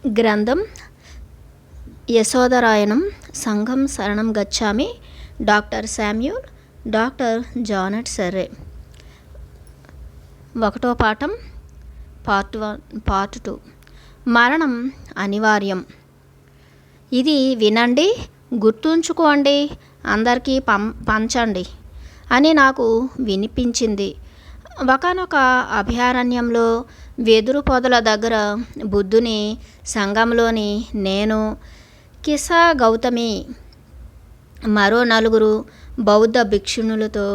గ్రంథం యశోదరాయణం సంఘం శరణం గచ్చామి. Doctor Samuel, doctor Janet Surrey. 1వ పాఠం పార్ట్ 2. మరణం అనివార్యం. ఇది వినండి, గుర్తుంచుకోండి, అందరికీ పంచండి అని నాకు వినిపించింది. ఒకానొక అభయారణ్యంలో వెదురు పొదల దగ్గర బుద్ధుని సంఘంలోని నేను, కిసా గౌతమి, మరో 4 బౌద్ధ భిక్షుణులతో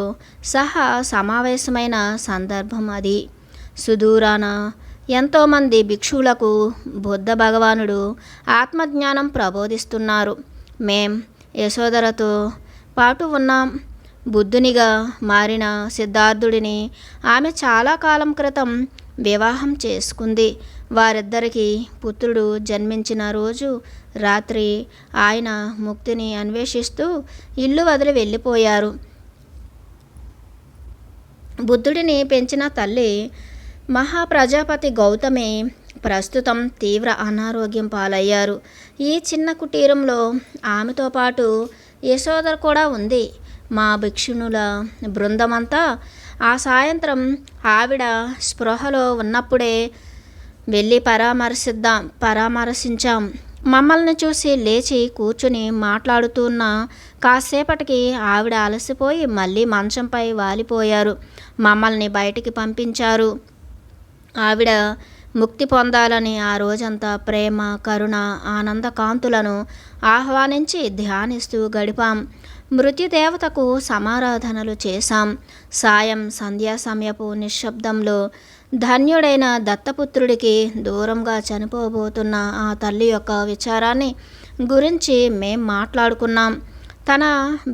సహా సమావేశమైన సందర్భం అది. సుదూరాన ఎంతోమంది భిక్షువులకు బుద్ధ భగవానుడు ఆత్మజ్ఞానం ప్రబోధిస్తున్నారు. మేం యశోదరతో పాటు ఉన్నాం. బుద్ధునిగా మారిన సిద్ధార్థుడిని ఆమె చాలా కాలం క్రితం వివాహం చేసుకుంది. వారిద్దరికీ పుత్రుడు జన్మించిన రోజు రాత్రి ఆయన ముక్తిని అన్వేషిస్తూ ఇల్లు వదిలి వెళ్ళిపోయారు. బుద్ధుడిని పెంచిన తల్లి మహాప్రజాపతి గౌతమి ప్రస్తుతం తీవ్ర అనారోగ్యం పాలయ్యారు. ఈ చిన్న కుటీరంలో ఆమెతో పాటు యశోదర కూడా ఉంది. మా భిక్షుణుల బృందమంతా ఆ సాయంత్రం ఆవిడ స్పృహలో ఉన్నప్పుడే వెళ్ళి పరామర్శించాం. మమ్మల్ని చూసి లేచి కూర్చుని మాట్లాడుతున్న కాసేపటికి ఆవిడ అలసిపోయి మళ్ళీ మంచంపై వాలిపోయారు. మమ్మల్ని బయటికి పంపించారు. ఆవిడ ముక్తి పొందాలని ఆ రోజంతా ప్రేమ, కరుణ, ఆనంద కాంతులను ఆహ్వానించి ధ్యానిస్తూ గడిపాం. మృత్యుదేవతకు సమారాధనలు చేశాం. సాయం సంధ్యా సమయపు నిశ్శబ్దంలో ధన్యుడైన దత్తపుత్రుడికి దూరంగా చనిపోబోతున్న ఆ తల్లి యొక్క విచారాన్ని గురించి మేం మాట్లాడుకున్నాం. తన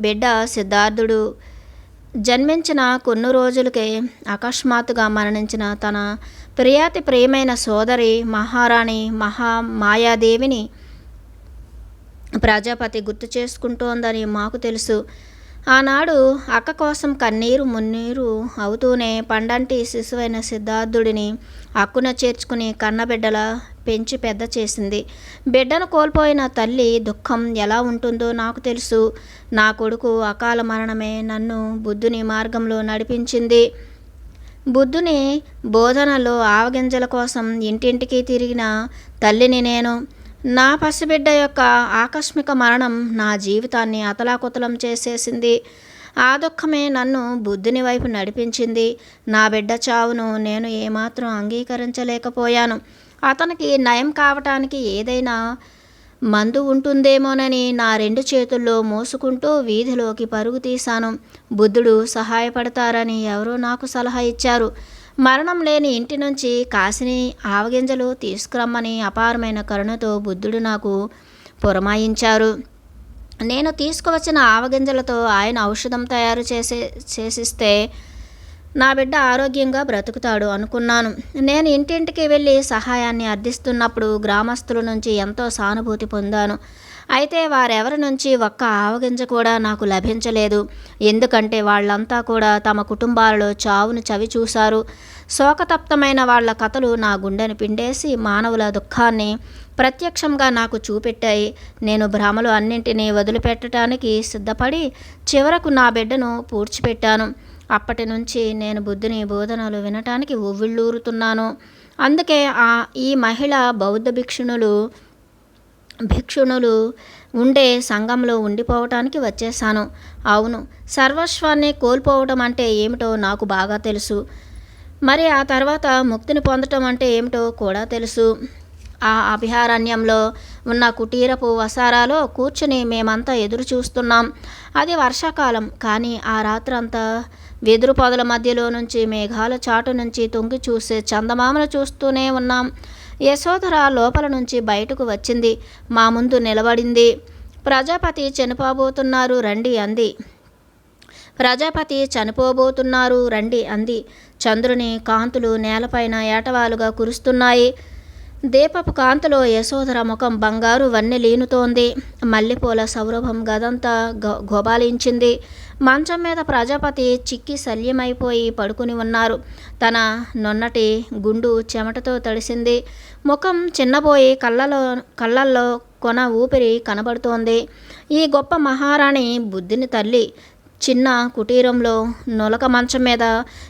బిడ్డ సిద్ధార్థుడు జన్మించిన కొన్ని రోజులకే అకస్మాత్తుగా మరణించిన తన ప్రియమైన సోదరి మహారాణి మహామాయాదేవిని ప్రజాపతి గుర్తు చేసుకుంటోందని మాకు తెలుసు. ఆనాడు అక్క కోసం కన్నీరు మున్నీరు అవుతూనే పండంటి శిశువైన సిద్ధార్థుడిని అక్కున చేర్చుకుని కన్నబిడ్డలా పెంచి పెద్ద చేసింది. బిడ్డను కోల్పోయిన తల్లి దుఃఖం ఎలా ఉంటుందో నాకు తెలుసు. నా కొడుకు అకాల మరణమే నన్ను బుద్ధుని మార్గంలో నడిపించింది. బుద్ధుని బోధనలో ఆవగింజల కోసం ఇంటింటికి తిరిగిన తల్లిని నేను. నా పసిబిడ్డ యొక్క ఆకస్మిక మరణం నా జీవితాన్ని అతలాకుతలం చేసేసింది. ఆ దుఃఖమే నన్ను బుద్ధుని వైపు నడిపించింది. నా బిడ్డ చావును నేను ఏమాత్రం అంగీకరించలేకపోయాను. అతనికి నయం కావటానికి ఏదైనా మందు ఉంటుందేమోనని నా 2 చేతుల్లో మోసుకుంటూ వీధిలోకి పరుగు తీశాను. బుద్ధుడు సహాయపడతారని ఎవరో నాకు సలహా ఇచ్చారు. మరణం లేని ఇంటి నుంచి కాసిని ఆవగింజలు తీసుకురమ్మని అపారమైన కరుణతో బుద్ధుడు నాకు పురమాయించారు. నేను తీసుకువచ్చిన ఆవగింజలతో ఆయన ఔషధం తయారు చేసిస్తే నా బిడ్డ ఆరోగ్యంగా బ్రతుకుతాడు అనుకున్నాను. నేను ఇంటింటికి వెళ్ళి సహాయాన్ని అర్థిస్తున్నప్పుడు గ్రామస్తుల నుంచి ఎంతో సానుభూతి పొందాను. అయితే వారెవరి నుంచి ఒక్క ఆవగింజ కూడా నాకు లభించలేదు. ఎందుకంటే వాళ్ళంతా కూడా తమ కుటుంబాలలో చావును చవి చూశారు. శోకతప్తమైన వాళ్ల కథలు నా గుండెను పిండేసి మానవుల దుఃఖాన్ని ప్రత్యక్షంగా నాకు చూపెట్టాయి. నేను భ్రమలు అన్నింటినీ వదిలిపెట్టడానికి సిద్ధపడి చివరకు నా బిడ్డను పూడ్చిపెట్టాను. అప్పటి నుంచి నేను బుద్ధుని బోధనలు వినటానికి ఉవ్విళ్ళూరుతున్నాను. అందుకే ఈ మహిళ బౌద్ధ భిక్షుణులు ఉండే సంఘంలో ఉండిపోవటానికి వచ్చేశాను. అవును, సర్వస్వాన్ని కోల్పోవటం అంటే ఏమిటో నాకు బాగా తెలుసు. మరి ఆ తర్వాత ముక్తిని పొందటం అంటే ఏమిటో కూడా తెలుసు. ఆ అభయారణ్యంలో ఉన్న కుటీరపు వసారాలో కూర్చుని మేమంతా ఎదురు చూస్తున్నాం. అది వర్షాకాలం. కానీ ఆ రాత్రంతా వెదురు పొదల మధ్యలో నుంచి మేఘాల చాటు నుంచి తొంగి చూసే చందమామను చూస్తూనే ఉన్నాం. యశోధర లోపల నుంచి బయటకు వచ్చింది. మా ముందు నిలబడింది. ప్రజాపతి చనిపోబోతున్నారు రండి అంది. ప్రజాపతి చనిపోబోతున్నారు రండి అంది. చంద్రుని కాంతులు నేలపైన ఏటవాలుగా కురుస్తున్నాయి. దీపపు కాంతిలో యశోధర ముఖం బంగారు వన్నెలీనుతోంది. మల్లెపూల సౌరభం గదంతా గోబాలించింది. మంచం మీద ప్రజాపతి చిక్కి శల్యమైపోయి పడుకుని ఉన్నారు. తన నొన్నటి గుండు చెమటతో తడిసింది. ముఖం చిన్నబోయి కళ్ళల్లో కొన ఊపిరి కనబడుతోంది. ఈ గొప్ప మహారాణి బుద్ధిని తల్లి చిన్న కుటీరంలో నులక మంచం మీద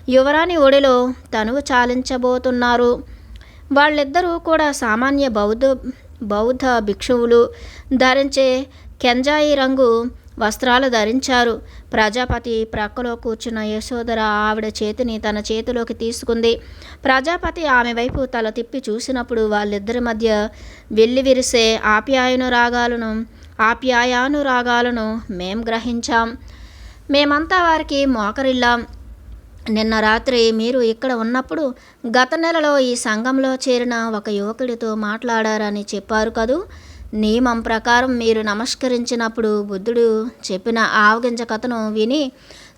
యువరాణి ఒడిలో తనువు చాలించబోతున్నారు. వాళ్ళిద్దరూ కూడా సామాన్య బౌద్ధ భిక్షువులు ధరించే కెంజాయి రంగు వస్త్రాలు ధరించారు. ప్రజాపతి ప్రక్కలో కూర్చున్న యశోధర ఆవిడ చేతిని తన చేతిలోకి తీసుకుంది. ప్రజాపతి ఆమె వైపు తల తిప్పి చూసినప్పుడు వాళ్ళిద్దరి మధ్య వెల్లివిరిసే ఆప్యాయానురాగాలను మేం గ్రహించాం. మేమంతా వారికి మోకరిల్లాం. నిన్న రాత్రి మీరు ఇక్కడ ఉన్నప్పుడు గత నెలలో ఈ సంఘంలో చేరిన ఒక యువకుడితో మాట్లాడారని చెప్పారు కదూ. నియమం ప్రకారం మీరు నమస్కరించినప్పుడు బుద్ధుడు చెప్పిన ఆవగింజ కథను విని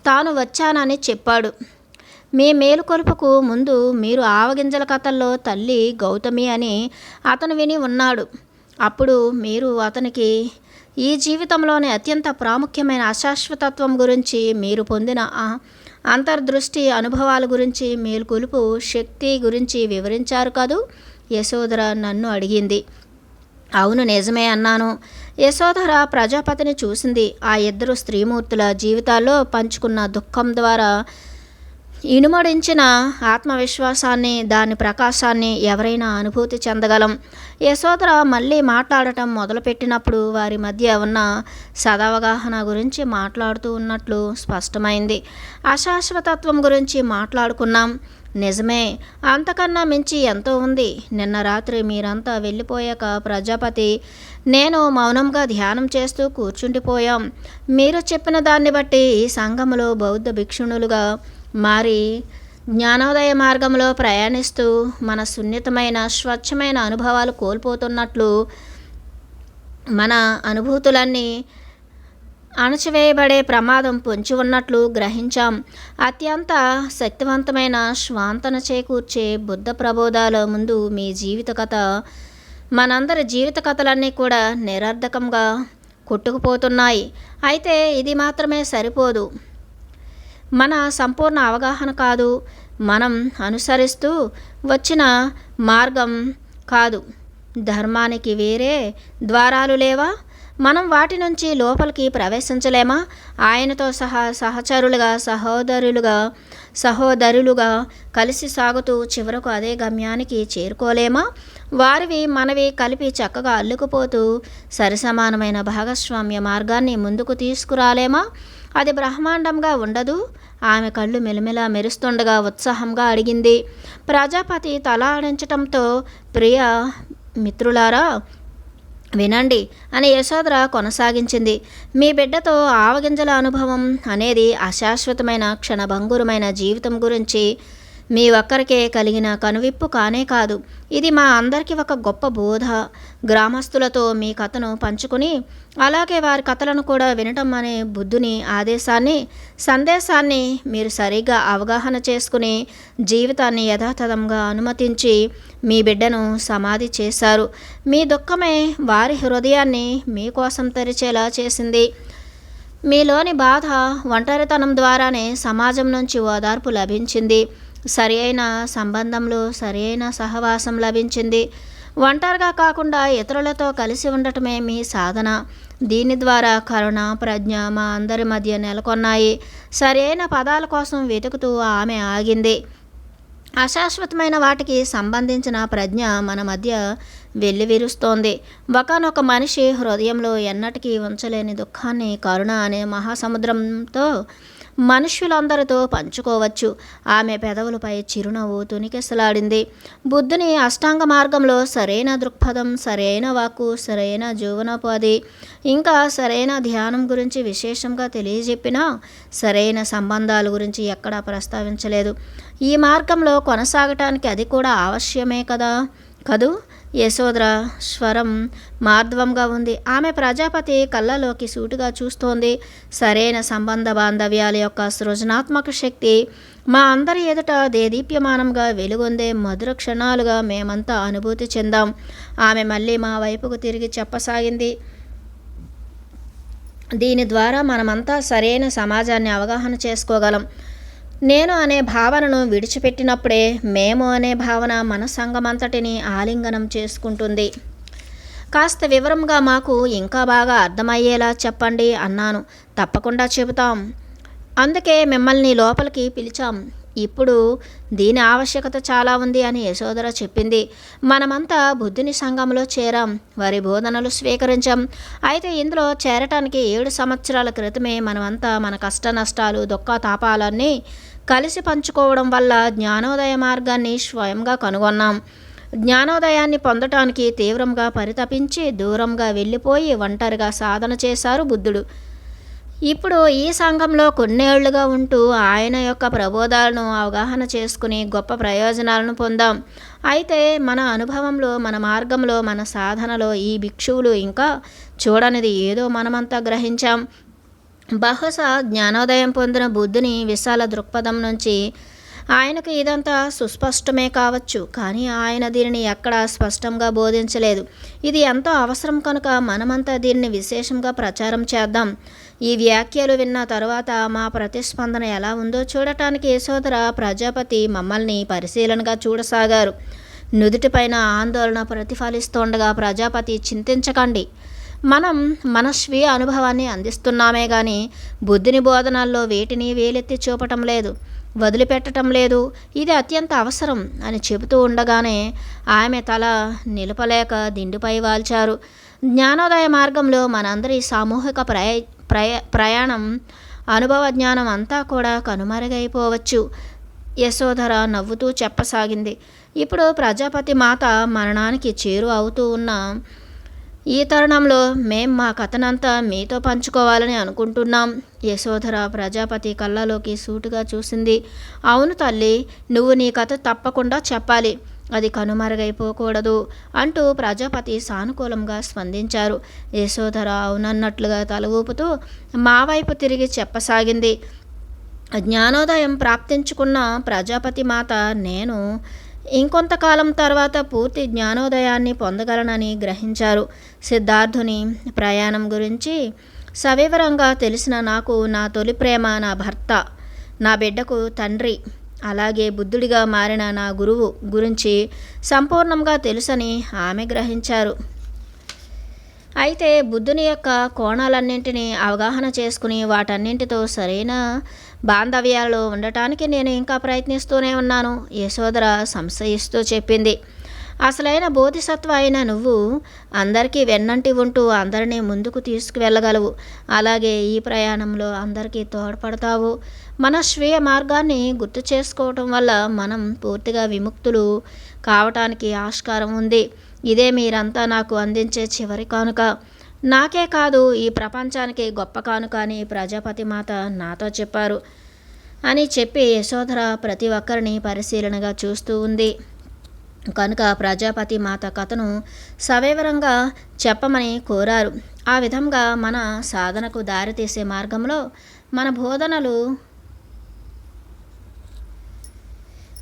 తాను వచ్చానని చెప్పాడు. మీ మేలుకొలుపుకు ముందు మీరు ఆవగింజల కథల్లో తల్లి గౌతమి అని అతను విని ఉన్నాడు. అప్పుడు మీరు అతనికి ఈ జీవితంలోని అత్యంత ప్రాముఖ్యమైన అశాశ్వతత్వం గురించి, మీరు పొందిన అంతర్దృష్టి అనుభవాల గురించి, మేలుకొలుపు శక్తి గురించి వివరించారు కదూ. యశోధర నన్ను అడిగింది. అవును, నిజమే అన్నాను. యశోధర ప్రజాపతిని చూసింది. ఆ ఇద్దరు స్త్రీమూర్తుల జీవితాల్లో పంచుకున్న దుఃఖం ద్వారా ఇనుమడించిన ఆత్మవిశ్వాసాన్ని, దాని ప్రకాశాన్ని ఎవరైనా అనుభూతి చెందగలం. యశోధర మళ్ళీ మాట్లాడటం మొదలుపెట్టినప్పుడు వారి మధ్య ఉన్న సదవగాహన గురించి మాట్లాడుతూ ఉన్నట్లు స్పష్టమైంది. అశాశ్వతత్వం గురించి మాట్లాడుకున్నాం. నిజమే, అంతకన్నా మించి ఎంతో ఉంది. నిన్న రాత్రి మీరంతా వెళ్ళిపోయాక ప్రజాపతి నేను మౌనంగా ధ్యానం చేస్తూ కూర్చుండిపోయాం. మీరు చెప్పిన దాన్ని బట్టి ఈ సంఘములో బౌద్ధ భిక్షుణులుగా మారి జ్ఞానోదయ మార్గంలో ప్రయాణిస్తూ మన సున్నితమైన స్వచ్ఛమైన అనుభవాలు కోల్పోతున్నట్లు, మన అనుభూతులన్నీ అణచివేయబడే ప్రమాదం పొంచి ఉన్నట్లు గ్రహించాం. అత్యంత శక్తివంతమైన స్వాంతన చేకూర్చే బుద్ధ ప్రబోధాల ముందు మీ జీవిత కథ, మనందరి జీవిత కథలన్నీ కూడా నిరర్ధకంగా కొట్టుకుపోతున్నాయి. అయితే ఇది మాత్రమే సరిపోదు. మన సంపూర్ణ అవగాహన కాదు, మనం అనుసరిస్తూ వచ్చిన మార్గం కాదు. ధర్మానికి వేరే ద్వారాలు లేవా? మనం వాటి నుంచి లోపలికి ప్రవేశించలేమా? ఆయనతో సహచరులుగా సహోదరులుగా కలిసి సాగుతూ చివరకు అదే గమ్యానికి చేరుకోలేమా? వారివి మనవి కలిపి చక్కగా అల్లుకుపోతూ సరిసమానమైన భాగస్వామ్య మార్గాన్ని ముందుకు తీసుకురాలేమా? అది బ్రహ్మాండంగా ఉండదు? ఆమె కళ్ళు మెలిమెలా మెరుస్తుండగా ఉత్సాహంగా అడిగింది. ప్రజాపతి తల ఆడించటంతో ప్రియ మిత్రులారా వినండి అని యశోధర కొనసాగించింది. మీ బిడ్డతో ఆవగింజల అనుభవం అనేది అశాశ్వతమైన క్షణభంగురమైన జీవితం గురించి మీ ఒక్కరికే కలిగిన కనువిప్పు కానే కాదు. ఇది మా అందరికీ ఒక గొప్ప బోధ. గ్రామస్తులతో మీ కథను పంచుకుని అలాగే వారి కథలను కూడా వినటం అనే బుద్ధుని సందేశాన్ని మీరు సరిగ్గా అవగాహన చేసుకుని జీవితాన్ని యథాతథంగా అనుమతించి మీ బిడ్డను సమాధి చేశారు. మీ దుఃఖమే వారి హృదయాన్ని మీకోసం తెరిచేలా చేసింది. మీలోని బాధ, ఒంటరితనం ద్వారానే సమాజం నుంచి ఓదార్పు లభించింది. సరి అయిన సంబంధంలో సరి అయిన సహవాసం లభించింది. ఒంటరిగా కాకుండా ఇతరులతో కలిసి ఉండటమే మీ సాధన. దీని ద్వారా కరుణ, ప్రజ్ఞ మా అందరి మధ్య నెలకొన్నాయి. సరి అయిన పదాల కోసం వెతుకుతూ ఆమె ఆగింది. అశాశ్వతమైన వాటికి సంబంధించిన ప్రజ్ఞ మన మధ్య వెల్లివిరుస్తోంది. ఒకానొక మనిషి హృదయంలో ఎన్నటికీ ఉంచలేని దుఃఖాన్ని కరుణ అనే మహాసముద్రంతో మనుష్యులందరితో పంచుకోవచ్చు. ఆమె పెదవులపై చిరునవ్వు తునికెసలాడింది. బుద్ధుని అష్టాంగ మార్గంలో సరైన దృక్పథం, సరైన వాక్కు, సరైన జీవనోపాధి, ఇంకా సరైన ధ్యానం గురించి విశేషంగా తెలియజెప్పినా సరైన సంబంధాల గురించి ఎక్కడా ప్రస్తావించలేదు. ఈ మార్గంలో కొనసాగటానికి అది కూడా అవశ్యమే కదూ. యశోధర స్వరం మార్ధ్వంగా ఉంది. ఆమె ప్రజాపతి కళ్ళలోకి సూటిగా చూస్తోంది. సరైన సంబంధ బాంధవ్యాల యొక్క సృజనాత్మక శక్తి మా అందరి ఎదుట దేదీప్యమానంగా వెలుగొందే మధుర క్షణాలుగా మేమంతా అనుభూతి చెందాం. ఆమె మళ్ళీ మా వైపుకు తిరిగి చెప్పసాగింది. దీని ద్వారా మనమంతా సరైన సమాజాన్ని అవగాహన చేసుకోగలం. నేను అనే భావనను విడిచిపెట్టినప్పుడే మేము అనే భావన మన సంఘమంతటిని ఆలింగనం చేసుకుంటుంది. కాస్త వివరంగా మాకు ఇంకా బాగా అర్థమయ్యేలా చెప్పండి అన్నాను. తప్పకుండా చెబుతాం. అందుకే మిమ్మల్ని లోపలికి పిలిచాం. ఇప్పుడు దీని ఆవశ్యకత చాలా ఉంది అని యశోధర చెప్పింది. మనమంతా బుద్ధుని సంఘంలో చేరాం, వారి బోధనలు స్వీకరించాం. అయితే ఇందులో చేరటానికి 7 సంవత్సరాల క్రితమే మనమంతా మన కష్ట నష్టాలు దుఃఖ తాపాలన్నీ కలిసి పంచుకోవడం వల్ల జ్ఞానోదయ మార్గాన్ని స్వయంగా కనుగొన్నాం. జ్ఞానోదయాన్ని పొందటానికి తీవ్రంగా పరితపించి దూరంగా వెళ్ళిపోయి ఒంటరిగా సాధన చేశారు బుద్ధుడు. ఇప్పుడు ఈ సంఘంలో కొన్నేళ్లుగా ఉంటూ ఆయన యొక్క ప్రబోధాలను అవగాహన చేసుకుని గొప్ప ప్రయోజనాలను పొందాం. అయితే మన అనుభవంలో, మన మార్గంలో, మన సాధనలో ఈ భిక్షువులు ఇంకా చూడనిది ఏదో మనమంతా గ్రహించాం. బహుశా జ్ఞానోదయం పొందిన బుద్ధుని విశాల దృక్పథం నుంచి ఆయనకు ఇదంతా సుస్పష్టమే కావచ్చు. కానీ ఆయన దీనిని ఎక్కడా స్పష్టంగా బోధించలేదు. ఇది ఎంతో అవసరం కనుక మనమంతా దీన్ని విశేషంగా ప్రచారం చేద్దాం. ఈ వ్యాఖ్యలు విన్న తరువాత మా ప్రతిస్పందన ఎలా ఉందో చూడటానికి యశోధర ప్రజాపతి మమ్మల్ని పరిశీలనగా చూడసాగారు. నుదుటిపైన ఆందోళన ప్రతిఫలిస్తుండగా ప్రజాపతి చింతించకండి, మనం మన స్వీయ అనుభవాన్ని అందిస్తున్నామే కానీ బుద్ధిని బోధనల్లో వేటిని వేలెత్తి చూపటం లేదు, వదిలిపెట్టడం లేదు. ఇది అత్యంత అవసరం అని చెబుతూ ఉండగానే ఆమె తల నిలపలేక దిండుపై వాల్చారు. జ్ఞానోదయ మార్గంలో మనందరి సామూహిక ప్రయాణం, అనుభవ జ్ఞానం అంతా కూడా కనుమరుగైపోవచ్చు. యశోధర నవ్వుతూ చెప్పసాగింది. ఇప్పుడు ప్రజాపతి మాత మరణానికి చేరు అవుతూ ఉన్న ఈ తరుణంలో మేం మా కథనంతా మీతో పంచుకోవాలని అనుకుంటున్నాం. యశోధర ప్రజాపతి కళ్ళలోకి సూటిగా చూసింది. అవును తల్లి, నువ్వు నీ కథ తప్పకుండా చెప్పాలి, అది కనుమరుగైపోకూడదు అంటూ ప్రజాపతి సానుకూలంగా స్పందించారు. యశోధర అవునన్నట్లుగా తల ఊపుతూ మా వైపు తిరిగి చెప్పసాగింది. జ్ఞానోదయం ప్రాప్తించుకున్న ప్రజాపతి మాత నేను ఇంకొంతకాలం తర్వాత పూర్తి జ్ఞానోదయాన్ని పొందగలనని గ్రహించారు. సిద్ధార్థుని ప్రయాణం గురించి సవివరంగా తెలిసిన నాకు నా తొలి ప్రేమ, నా భర్త, నా బిడ్డకు తండ్రి, అలాగే బుద్ధుడిగా మారిన నా గురువు గురించి సంపూర్ణంగా తెలుసని ఆమె గ్రహించారు. అయితే బుద్ధుని యొక్క కోణాలన్నింటినీ అవగాహన చేసుకుని వాటన్నింటితో సరైన బాంధవ్యాలలో ఉండటానికి నేను ఇంకా ప్రయత్నిస్తూనే ఉన్నాను, యశోధర సంశయిస్తూ చెప్పింది. అసలైన బోధిసత్వ అయిన నువ్వు అందరికీ వెన్నంటి ఉంటూ అందరినీ ముందుకు తీసుకువెళ్ళగలవు. అలాగే ఈ ప్రయాణంలో అందరికీ తోడ్పడతావు. మన స్వీయ మార్గాన్ని గుర్తు చేసుకోవటం వల్ల మనం పూర్తిగా విముక్తులు కావటానికి ఆస్కారం ఉంది. ఇదే మీరంతా నాకు అందించే చివరి కానుక. నాకే కాదు, ఈ ప్రపంచానికి గొప్ప కానుక అని ప్రజాపతి మాత నాతో చెప్పారు అని చెప్పి యశోధర ప్రతి ఒక్కరిని పరిశీలనగా చూస్తూ ఉంది. కనుక ప్రజాపతి మాత కథను సవివరంగా చెప్పమని కోరారు. ఆ విధంగా మన సాధనకు దారితీసే మార్గంలో మన బోధనలు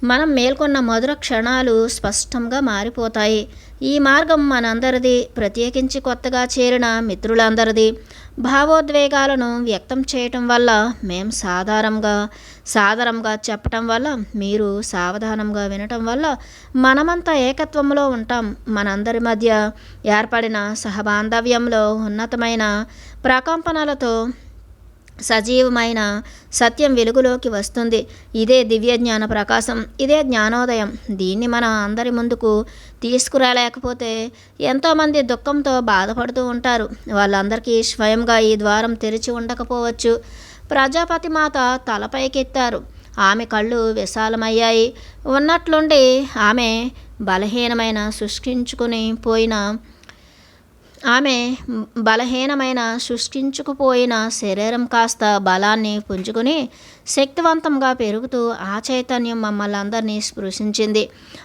మనం మేల్కొన్న మధుర క్షణాలు స్పష్టంగా మారిపోతాయి. ఈ మార్గం మనందరిది, ప్రత్యేకించి కొత్తగా చేరిన మిత్రులందరిది. భావోద్వేగాలను వ్యక్తం చేయటం వల్ల మేం సాదరంగా చెప్పటం వల్ల మీరు సావధానంగా వినటం వల్ల మనమంతా ఏకత్వంలో ఉంటాం. మనందరి మధ్య ఏర్పడిన సహబాంధవ్యంలో ఉన్నతమైన ప్రకంపనలతో సజీవమైన సత్యం వెలుగులోకి వస్తుంది. ఇదే దివ్య జ్ఞాన ప్రకాశం, ఇదే జ్ఞానోదయం. దీన్ని మనం అందరి ముందుకు తీసుకురాలేకపోతే ఎంతోమంది దుఃఖంతో బాధపడుతూ ఉంటారు. వాళ్ళందరికీ స్వయంగా ఈ ద్వారం తెరిచి ఉండకపోవచ్చు. ప్రజాపతి మాత తలపైకెత్తారు. ఆమె కళ్ళు విశాలమయ్యాయి. ఉన్నట్లుండి ఆమె బలహీనమైన శుష్కించుకుని పోయిన ఆమె బలహీనమైన శుష్కించుకుపోయిన శరీరం కాస్త బలాన్ని పుంజుకుని శక్తివంతంగా పెరుగుతూ ఆ చైతన్యం మమ్మల్ని అందరినీ స్పృశించింది.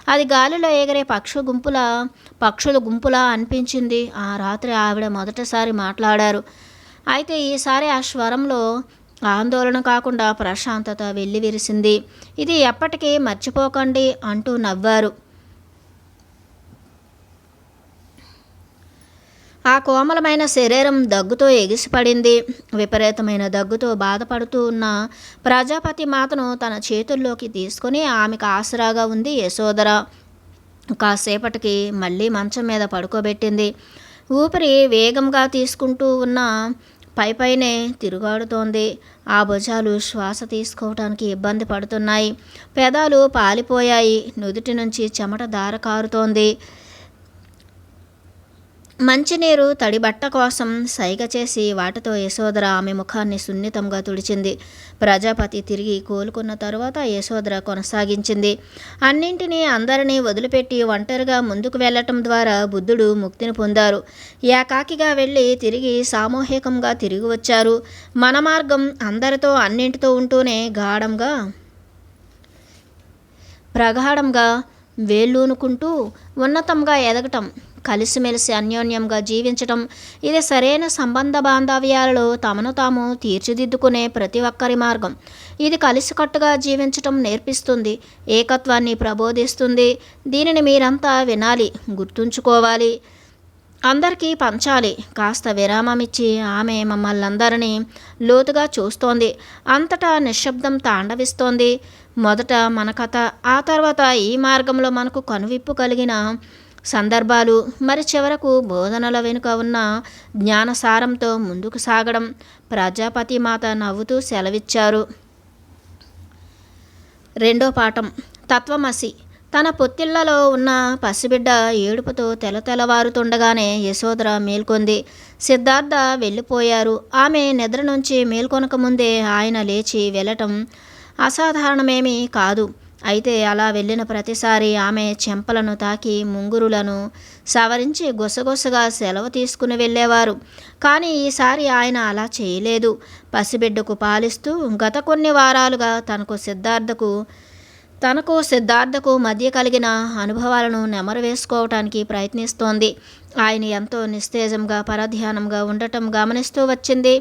అది గాలిలో ఎగిరే పక్షుల గుంపులా అనిపించింది. ఆ రాత్రి ఆవిడ మొదటిసారి మాట్లాడారు. అయితే ఈసారి ఆ స్వరంలో ఆందోళన కాకుండా ప్రశాంతత వెల్లివిరిసింది. ఇది ఎప్పటికీ మర్చిపోకండి అంటూ నవ్వారు. ఆ కోమలమైన శరీరం దగ్గుతో ఎగిసిపడింది. విపరీతమైన దగ్గుతో బాధపడుతూ ఉన్న ప్రజాపతి మాతను తన చేతుల్లోకి తీసుకుని ఆమెకు ఆసరాగా ఉంది యశోధర. కాసేపటికి మళ్ళీ మంచం మీద పడుకోబెట్టింది. ఊపిరి వేగంగా తీసుకుంటూ ఉన్న పైపైనే తిరుగాడుతోంది. ఆ భుజాలు శ్వాస తీసుకోవటానికి ఇబ్బంది పడుతున్నాయి. పెదాలు పాలిపోయాయి. నుదుటి నుంచి చెమట ధార కారుతోంది. మంచినీరు తడిబట్ట కోసం సైగ చేసి వాటితో యశోధర ఆమె ముఖాన్ని సున్నితంగా తుడిచింది. ప్రజాపతి తిరిగి కోలుకున్న తరువాత యశోధర కొనసాగించింది. అన్నింటినీ అందరినీ వదిలిపెట్టి ఒంటరిగా ముందుకు వెళ్ళటం ద్వారా బుద్ధుడు ముక్తిని పొందారు. ఏకాకిగా వెళ్ళి తిరిగి సామూహికంగా తిరిగి వచ్చారు. మన మార్గం అందరితో అన్నింటితో ఉంటూనే ప్రగాఢంగా వేళ్ళూనుకుంటూ ఉన్నతంగా ఎదగటం, కలిసిమెలిసి అన్యోన్యంగా జీవించటం, ఇది సరైన సంబంధ బాంధవ్యాలలో తమను తాము తీర్చిదిద్దుకునే ప్రతి ఒక్కరి మార్గం. ఇది కలిసికట్టుగా జీవించటం నేర్పిస్తుంది, ఏకత్వాన్ని ప్రబోధిస్తుంది. దీనిని మీరంతా వినాలి, గుర్తుంచుకోవాలి, అందరికీ పంచాలి. కాస్త విరామమిచ్చి ఆమె మమ్మల్నందరినీ లోతుగా చూస్తోంది. అంతటా నిశ్శబ్దం తాండవిస్తోంది. మొదట మన కథ, ఆ తర్వాత ఈ మార్గంలో మనకు కనువిప్పు కలిగిన సందర్భాలు, మరి చివరకు బోధనల వెనుక ఉన్న జ్ఞానసారంతో ముందుకు సాగడం. ప్రజాపతి మాత నవ్వుతూ సెలవిచ్చారు. రెండో పాఠం. తత్వమసి. తన పొత్తిళ్లలో ఉన్న పసిబిడ్డ ఏడుపుతో తెల్లవారుతుండగానే యశోధర మేల్కొంది. సిద్ధార్థ వెళ్ళిపోయారు. ఆమె నిద్ర నుంచి మేల్కొనకముందే ఆయన లేచి వెళ్ళటం అసాధారణమేమీ కాదు. అయితే అలా వెళ్ళిన ప్రతిసారి ఆమె చెంపలను తాకి ముంగురులను సవరించి గుసగుసగా సెలవు తీసుకుని వెళ్ళేవారు. కానీ ఈసారి ఆయన అలా చేయలేదు. పసిబిడ్డకు పాలిస్తూ గత కొన్ని వారాలుగా తనకు సిద్ధార్థకు మధ్య కలిగిన అనుభవాలను నెమరు వేసుకోవటానికి ప్రయత్నిస్తోంది. ఆయన ఎంతో నిస్తేజంగా పరధ్యానంగా ఉండటం గమనిస్తూ వచ్చింది.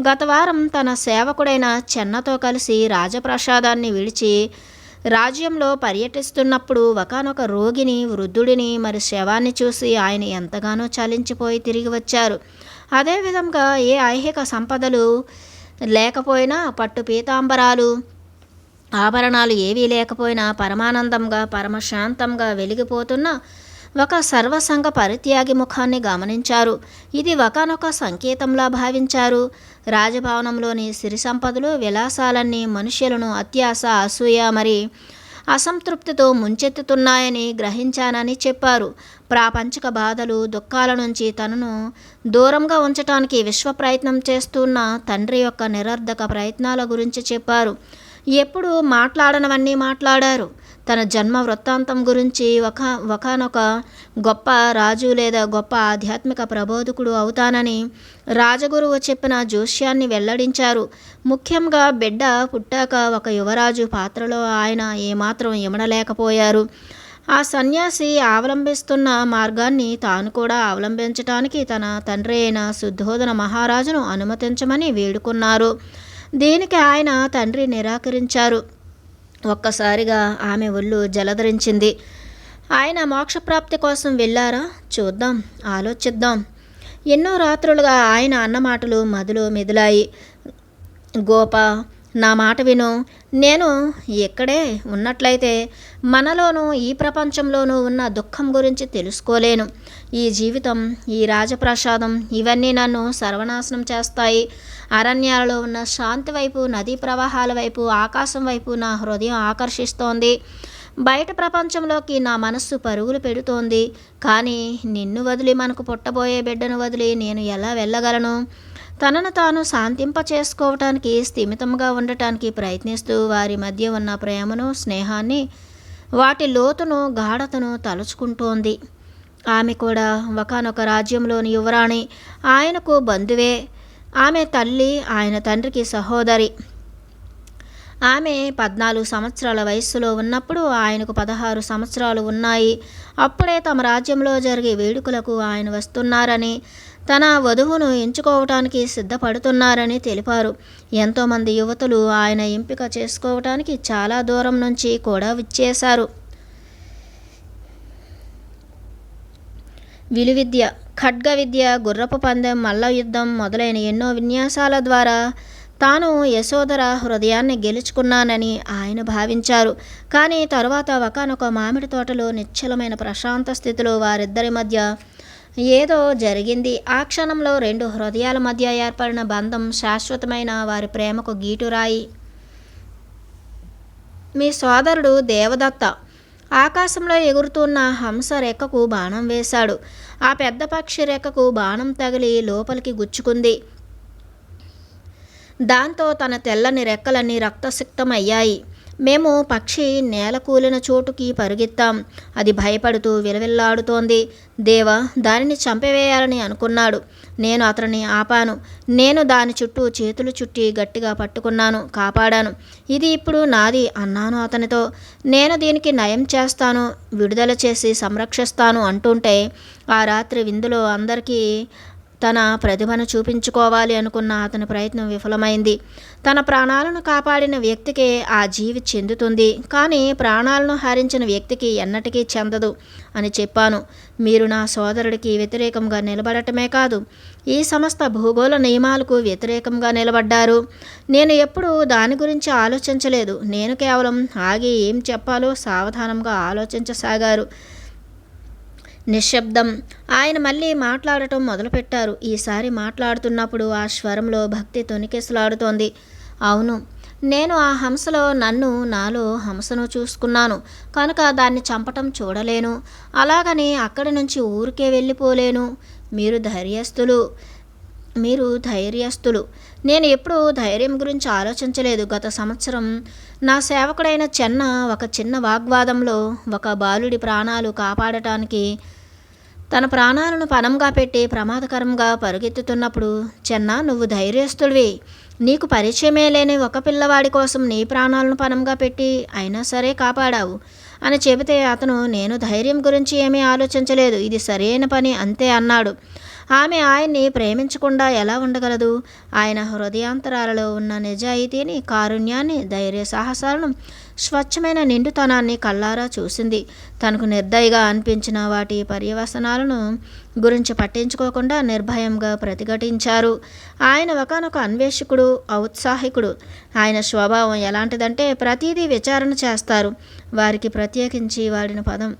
గత వారం తన సేవకుడైన చెన్నతో కలిసి రాజప్రసాదాన్ని విడిచి రాజ్యంలో పర్యటిస్తున్నప్పుడు ఒకానొక రోగిని, వృద్ధుడిని, మరి శవాన్ని చూసి ఆయన ఎంతగానో చలించిపోయి తిరిగి వచ్చారు. అదేవిధంగా ఏ ఐహిక సంపదలు లేకపోయినా, పట్టు పీతాంబరాలు, ఆభరణాలు ఏవీ లేకపోయినా పరమానందంగా పరమశాంతంగా వెలిగిపోతున్న ఒక సర్వసంగ పరిత్యాగి ముఖాన్ని గమనించారు. ఇది ఒకానొక సంకేతంలా భావించారు. రాజభవనంలోని సిరి సంపదలు, విలాసాలన్నీ మనుష్యులను అత్యాశ, అసూయ మరి అసంతృప్తితో ముంచెత్తుతున్నాయని గ్రహించానని చెప్పారు. ప్రాపంచిక బాధలు, దుఃఖాల నుంచి తనను దూరంగా ఉంచటానికి విశ్వ ప్రయత్నం చేస్తున్న తండ్రి యొక్క నిరర్ధక ప్రయత్నాల గురించి చెప్పారు. ఎప్పుడు మాట్లాడనవన్నీ మాట్లాడారు. తన జన్మ వృత్తాంతం గురించి, ఒకనొక గొప్ప రాజు లేదా గొప్ప ఆధ్యాత్మిక ప్రబోధకుడు అవుతానని రాజగురువు చెప్పిన జోస్యాన్ని వెల్లడించారు. ముఖ్యంగా బిడ్డ పుట్టాక ఒక యువరాజు పాత్రలో ఆయన ఏమాత్రం ఇమడలేకపోయారు. ఆ సన్యాసి అవలంబిస్తున్న మార్గాన్ని తాను కూడా అవలంబించటానికి తన తండ్రి అయిన శుద్ధోదన మహారాజును అనుమతించమని వేడుకున్నారు. దీనికి ఆయన తండ్రి నిరాకరించారు. ఒక్కసారిగా ఆమె ఒళ్ళు జలధరించింది. ఆయన మోక్షప్రాప్తి కోసం వెళ్ళారా? చూద్దాం, ఆలోచిద్దాం. ఎన్నో రాత్రులుగా ఆయన అన్న మాటలు మదిలో మెదిలాయి. గోప, నా మాట విను. నేను ఇక్కడే ఉన్నట్లయితే మనలోనూ ఈ ప్రపంచంలోనూ ఉన్న దుఃఖం గురించి తెలుసుకోలేను. ఈ జీవితం, ఈ రాజప్రసాదం ఇవన్నీ నన్ను సర్వనాశనం చేస్తాయి. అరణ్యాలలో ఉన్న శాంతి వైపు, నదీ ప్రవాహాల వైపు, ఆకాశం వైపు నా హృదయం ఆకర్షిస్తోంది. బయట ప్రపంచంలోకి నా మనస్సు పరుగులు పెడుతోంది. కానీ నిన్ను వదిలి, మనకు పుట్టబోయే బిడ్డను వదిలి నేను ఎలా వెళ్ళగలను? తనను తాను శాంతింప చేసుకోవటానికి, స్థిమితంగా ఉండటానికి ప్రయత్నిస్తూ వారి మధ్య ఉన్న ప్రేమను, స్నేహాన్ని, వాటి లోతును, గాఢతను తలుచుకుంటోంది. ఆమె కూడా ఒకానొక రాజ్యంలోని యువరాణి. ఆయనకు బంధువే. ఆమె తల్లి ఆయన తండ్రికి సహోదరి. ఆమె 14 సంవత్సరాల వయస్సులో ఉన్నప్పుడు ఆయనకు 16 సంవత్సరాలు ఉన్నాయి. అప్పుడే తమ రాజ్యంలో జరిగే వేడుకలకు ఆయన వస్తున్నారని, తన వధువును ఎంచుకోవటానికి సిద్ధపడుతున్నారని తెలిపారు. ఎంతోమంది యువతులు ఆయన ఎంపిక చేసుకోవటానికి చాలా దూరం నుంచి కూడా విచ్చేశారు. విలువిద్య, ఖడ్గ విద్య, గుర్రపు పందెం, మల్ల యుద్ధం మొదలైన ఎన్నో విన్యాసాల ద్వారా తాను యశోధర హృదయాన్ని గెలుచుకున్నానని ఆయన భావించారు. కానీ తరువాత ఒకానొక మామిడి తోటలో నిశ్చలమైన ప్రశాంత స్థితిలో వారిద్దరి మధ్య ఏదో జరిగింది. ఆ క్షణంలో 2 హృదయాల మధ్య ఏర్పడిన బంధం శాశ్వతమైన వారి ప్రేమకు గీటురాయి. మీ సోదరుడు దేవదత్త ఆకాశంలో ఎగురుతున్న హంస రెక్కకు బాణం వేశాడు. ఆ పెద్ద పక్షి రెక్కకు బాణం తగిలి లోపలికి గుచ్చుకుంది. దాంతో తన తెల్లని రెక్కలన్నీ రక్తసిక్తమయ్యాయి. మేము పక్షి నేల కూలిన చోటుకి పరుగెత్తాం. అది భయపడుతూ విలవిల్లాడుతోంది. దేవ దానిని చంపివేయాలని అనుకున్నాడు. నేను అతనిని ఆపాను. నేను దాని చుట్టూ చేతులు చుట్టి గట్టిగా పట్టుకున్నాను, కాపాడాను. ఇది ఇప్పుడు నాది అన్నాను అతనితో. నేను దీనికి నయం చేస్తాను, విడుదల చేసి సంరక్షిస్తాను అంటుంటే ఆ రాత్రి విందులో అందరికీ తన ప్రతిభను చూపించుకోవాలి అనుకున్న అతని ప్రయత్నం విఫలమైంది. తన ప్రాణాలను కాపాడిన వ్యక్తికే ఆ జీవి చెందుతుంది, కానీ ప్రాణాలను హరించిన వ్యక్తికి ఎన్నటికీ చెందదు అని చెప్పాను. మీరు నా సోదరుడికి వ్యతిరేకంగా నిలబడటమే కాదు, ఈ సమస్త భూగోళ నియమాలకు వ్యతిరేకంగా నిలబడ్డారు. నేను ఎప్పుడూ దాని గురించి ఆలోచించలేదు. నేను కేవలం ఆగి ఏం చెప్పాలో సావధానంగా ఆలోచించసాగారు. నిశ్శబ్దం. ఆయన మళ్ళీ మాట్లాడటం మొదలుపెట్టారు. ఈసారి మాట్లాడుతున్నప్పుడు ఆ స్వరంలో భక్తి తొణికిసలాడుతోంది. అవును, నేను ఆ హంసలో నాలో హంసను చూసుకున్నాను కనుక దాన్ని చంపటం చూడలేను. అలాగని అక్కడి నుంచి ఊరికే వెళ్ళిపోలేను. మీరు ధైర్యస్తులు. నేను ఎప్పుడూ ధైర్యం గురించి ఆలోచించలేదు. గత సంవత్సరం నా సేవకుడైన చెన్న ఒక చిన్న వాగ్వాదంలో ఒక బాలుడి ప్రాణాలు కాపాడటానికి తన ప్రాణాలను పణంగా పెట్టి ప్రమాదకరంగా పరుగెత్తుతున్నప్పుడు, చెన్న నువ్వు ధైర్యస్తుడివి, నీకు పరిచయమే లేని ఒక పిల్లవాడి కోసం నీ ప్రాణాలను పణంగా పెట్టి అయినా సరే కాపాడావు అని చెబితే అతను నేను ధైర్యం గురించి ఏమీ ఆలోచించలేదు, ఇది సరైన పని అంతే అన్నాడు. ఆమె ఆయన్ని ప్రేమించకుండా ఎలా ఉండగలదు? ఆయన హృదయాంతరాలలో ఉన్న నిజాయితీని, కారుణ్యాన్ని, ధైర్య సాహసాలను, స్వచ్ఛమైన నిండుతనాన్ని కళ్ళారా చూసింది. తనకు నిర్దయగా అనిపించిన వాటి పర్యవసనాలను గురించి పట్టించుకోకుండా నిర్భయంగా ప్రతిఘటించారు. ఆయన ఒకానొక అన్వేషకుడు, ఔత్సాహికుడు. ఆయన స్వభావం ఎలాంటిదంటే ప్రతిదీ విచారణ చేస్తారు. వారికి ప్రత్యేకించి వాడిన పదం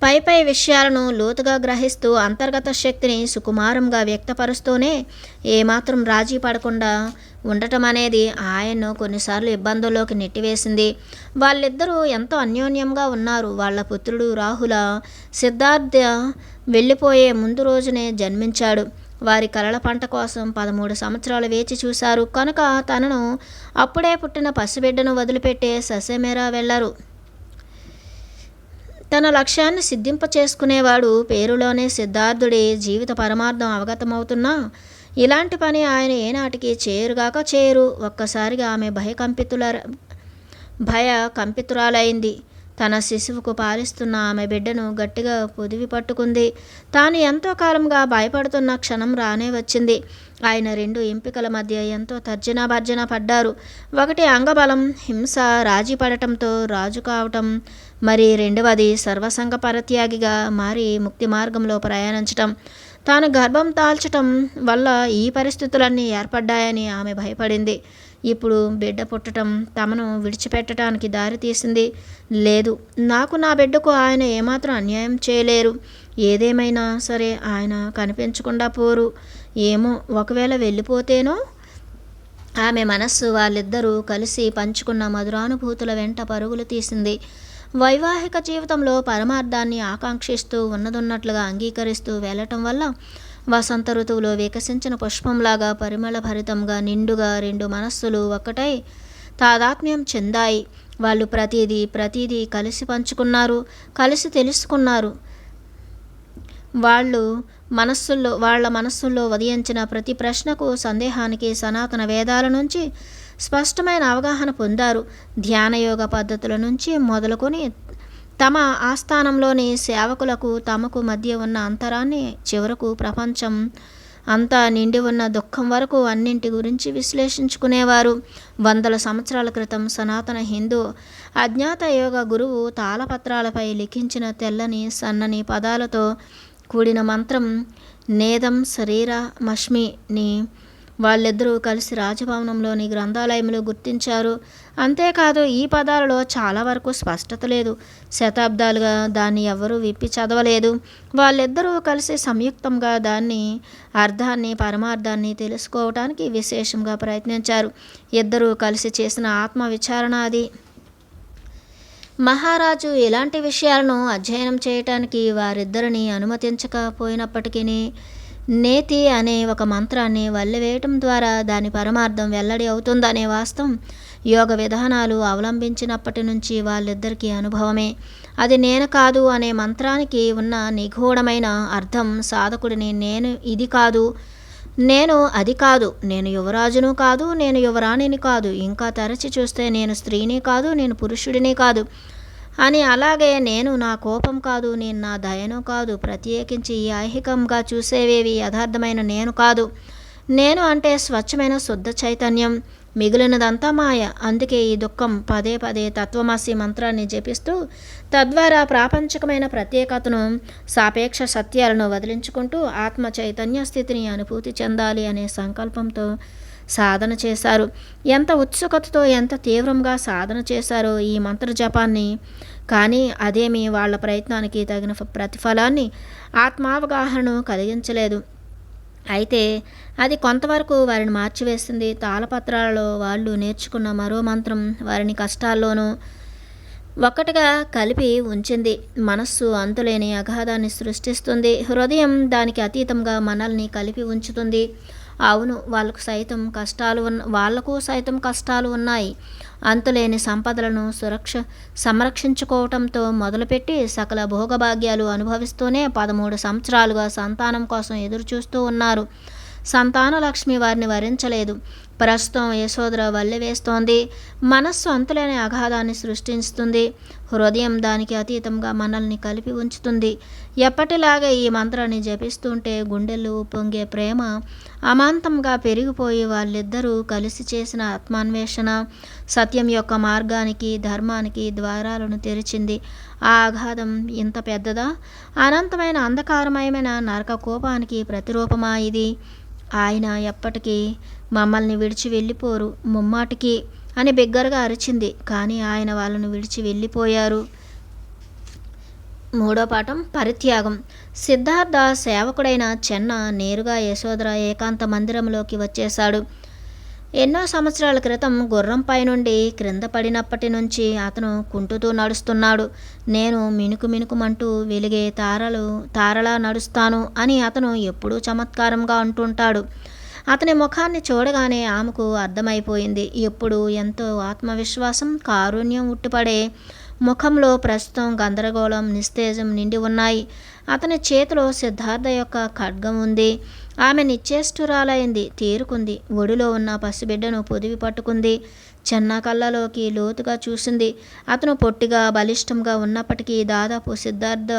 పై విషయాలను లోతుగా గ్రహిస్తూ అంతర్గత శక్తిని సుకుమారంగా వ్యక్తపరుస్తూనే ఏమాత్రం రాజీ పడకుండా ఉండటం అనేది ఆయన్ను కొన్నిసార్లు ఇబ్బందుల్లోకి నెట్టివేసింది. వాళ్ళిద్దరూ ఎంతో అన్యోన్యంగా ఉన్నారు. వాళ్ళ పుత్రుడు రాహుల సిద్ధార్థ వెళ్ళిపోయే ముందు రోజునే జన్మించాడు. వారి కలల పంట కోసం 13 సంవత్సరాలు వేచి చూశారు కనుక తనను అప్పుడే పుట్టిన పసిబిడ్డను వదిలిపెట్టే ససేమేరా వెళ్లరు. తన లక్ష్యాన్ని సిద్ధింప చేసుకునేవాడు. పేరులోనే సిద్ధార్థుడి జీవిత పరమార్థం అవగతమవుతున్నా ఇలాంటి పని ఆయన ఏనాటికి చేయరు. ఒక్కసారిగా ఆమె భయ కంపితురాలైంది. తన శిశువుకు పాలిస్తున్న ఆమె బిడ్డను గట్టిగా పొదివి పట్టుకుంది. తాను ఎంతో కాలంగా భయపడుతున్న క్షణం రానే వచ్చింది. ఆయన 2 ఎంపికల మధ్య ఎంతో తర్జనా భర్జన పడ్డారు. ఒకటి అంగబలం, హింస, రాజీ పడటంతో రాజు కావటం. మరి రెండవది సర్వసంగ పరిత్యాగిగా మారి ముక్తి మార్గంలో ప్రయాణించటం. తాను గర్భం దాల్చటం వల్ల ఈ పరిస్థితులన్నీ ఏర్పడ్డాయని ఆమె భయపడింది. ఇప్పుడు బిడ్డ పుట్టడం తమను విడిచిపెట్టడానికి దారి తీసింది. లేదు, నాకు నా బిడ్డకు ఆయన ఏమాత్రం అన్యాయం చేయలేరు. ఏదేమైనా సరే ఆయన కనిపించకుండా పోరు. ఏమో, ఒకవేళ వెళ్ళిపోతేనో? ఆమె మనస్సు వాళ్ళిద్దరూ కలిసి పంచుకున్న మధురానుభూతుల వెంట పరుగులు తీసింది. వైవాహిక జీవితంలో పరమార్థాన్ని ఆకాంక్షిస్తూ ఉన్నదున్నట్లుగా అంగీకరిస్తూ వెళ్ళటం వల్ల వసంత ఋతువులో వికసించిన పుష్పంలాగా పరిమళ భరితంగా నిండుగా 2 మనస్సులు ఒక్కటై తాదాత్మ్యం చెందాయి. వాళ్ళు ప్రతిదీ కలిసి పంచుకున్నారు, కలిసి తెలుసుకున్నారు. వాళ్ళ మనస్సుల్లో ఉదయించిన ప్రతి ప్రశ్నకు, సందేహానికి సనాతన వేదాల నుంచి స్పష్టమైన అవగాహన పొందారు. ధ్యానయోగ పద్ధతుల నుంచి మొదలుకొని తమ ఆస్థానంలోని సేవకులకు తమకు మధ్య ఉన్న అంతరాన్ని, చివరకు ప్రపంచం అంతా నిండి ఉన్న దుఃఖం వరకు అన్నింటి గురించి విశ్లేషించుకునేవారు. వందల సంవత్సరాల క్రితం సనాతన హిందూ అజ్ఞాత యోగ గురువు తాళపత్రాలపై లిఖించిన తెల్లని సన్నని పదాలతో కూడిన మంత్రం నేదం శరీర మష్మిని వాళ్ళిద్దరూ కలిసి రాజభవనంలోని గ్రంథాలయంలో గుర్తించారు. అంతేకాదు, ఈ పదాలలో చాలా వరకు స్పష్టత లేదు. శతాబ్దాలుగా దాన్ని ఎవరూ విప్పి చదవలేదు. వాళ్ళిద్దరూ కలిసి సంయుక్తంగా దాన్ని అర్థాన్ని, పరమార్థాన్ని తెలుసుకోవటానికి విశేషంగా ప్రయత్నించారు. ఇద్దరూ కలిసి చేసిన ఆత్మ విచారణ అది. మహారాజు ఇలాంటి విషయాలను అధ్యయనం చేయటానికి వారిద్దరిని అనుమతించకపోయినప్పటికీ నేతి అనే ఒక మంత్రాన్ని వల్లెవేయటం ద్వారా దాని పరమార్థం వెల్లడి అవుతుందనే వాస్తవం యోగ విధానాలు అవలంబించినప్పటి నుంచి వాళ్ళిద్దరికీ అనుభవమే. అది నేను కాదు అనే మంత్రానికి ఉన్న నిగూఢమైన అర్థం సాధకుడిని నేను ఇది కాదు, నేను అది కాదు, నేను యువరాజును కాదు, నేను యువరాణిని కాదు, ఇంకా తరచి చూస్తే నేను స్త్రీని కాదు, నేను పురుషుడిని కాదు అని, అలాగే నేను నా కోపం కాదు, నేను నా దయను కాదు, ప్రత్యేకించి ఈ ఐహికంగా చూసేవేవి యథార్థమైన నేను కాదు. నేను అంటే స్వచ్ఛమైన శుద్ధ చైతన్యం, మిగిలినదంతా మాయ. అందుకే ఈ దుఃఖం పదే పదే తత్వమసి మంత్రాన్ని జపిస్తూ తద్వారా ప్రాపంచికమైన ప్రత్యేకతను, సాపేక్ష సత్యాలను వదిలించుకుంటూ ఆత్మ చైతన్య స్థితిని అనుభూతి చెందాలి అనే సంకల్పంతో సాధన చేశారు. ఎంత ఉత్సుకతతో, ఎంత తీవ్రంగా సాధన చేశారో ఈ మంత్ర జపాన్ని. కానీ అదేమీ వాళ్ళ ప్రయత్నానికి తగిన ప్రతిఫలాన్ని, ఆత్మావగాహనను కలిగించలేదు. అయితే అది కొంతవరకు వారిని మార్చివేసింది. తాళపత్రాలలో వాళ్ళు నేర్చుకున్న మరో మంత్రం వారిని కష్టాల్లోనూ ఒక్కటిగా కలిపి ఉంచింది. మనస్సు అంతులేని అగాధాన్ని సృష్టిస్తుంది. హృదయం దానికి అతీతంగా మనల్ని కలిపి ఉంచుతుంది. అవును, వాళ్లకు సైతం కష్టాలు ఉన్నాయి. అంతులేని సంపదలను సంరక్షించుకోవటంతో మొదలుపెట్టి సకల భోగభాగ్యాలు అనుభవిస్తూనే 13 సంవత్సరాలుగా సంతానం కోసం ఎదురుచూస్తూ ఉన్నారు. సంతాన లక్ష్మి వారిని వరించలేదు. ప్రస్తుతం యశోధర వల్లె వేస్తోంది. మనస్సు అంతులేని అగాధాన్ని సృష్టిస్తుంది. హృదయం దానికి అతీతంగా మనల్ని కలిపి ఉంచుతుంది. ఎప్పటిలాగే ఈ మంత్రాన్ని జపిస్తుంటే గుండెల్లో పొంగే ప్రేమ అమాంతంగా పెరిగిపోయి వాళ్ళిద్దరూ కలిసి చేసిన ఆత్మాన్వేషణ సత్యం యొక్క మార్గానికి, ధర్మానికి ద్వారాలను తెరిచింది. ఆ అగాధం ఇంత పెద్దదా? అనంతమైన అంధకారమయమైన నరక కోపానికి ప్రతిరూపమా ఇది? ఆయన ఎప్పటికీ మమ్మల్ని విడిచి వెళ్ళిపోరు, ముమ్మాటికి అని బిగ్గరగా అరిచింది. కానీ ఆయన వాళ్ళను విడిచి వెళ్ళిపోయారు. 3వ పాఠం పరిత్యాగం. సిద్ధార్థ సేవకుడైన చెన్న నేరుగా యశోధర ఏకాంత మందిరంలోకి వచ్చేశాడు. ఎన్నో సంవత్సరాల క్రితం గుర్రంపై నుండి క్రింద పడినప్పటి నుంచి అతను కుంటుతూ నడుస్తున్నాడు. నేను మినుకుమంటూ వెలిగే తారలా నడుస్తాను అని అతను ఎప్పుడూ చమత్కారంగా అంటుంటాడు. అతని ముఖాన్ని చూడగానే ఆమెకు అర్థమైపోయింది. ఎప్పుడు ఎంతో ఆత్మవిశ్వాసం, కారుణ్యం ఉట్టిపడే ముఖంలో ప్రస్తుతం గందరగోళం, నిస్తేజం నిండి ఉన్నాయి. అతని చేతిలో సిద్ధార్థ యొక్క ఖడ్గం ఉంది. ఆమె నిశ్చేష్టురాలైంది, తేరుకుంది. ఒడిలో ఉన్న పసిబిడ్డను పొదివి పట్టుకుంది. చెన్న కళ్ళలోకి లోతుగా చూసింది. అతను పొట్టిగా, బలిష్టంగా ఉన్నప్పటికీ దాదాపు సిద్ధార్థ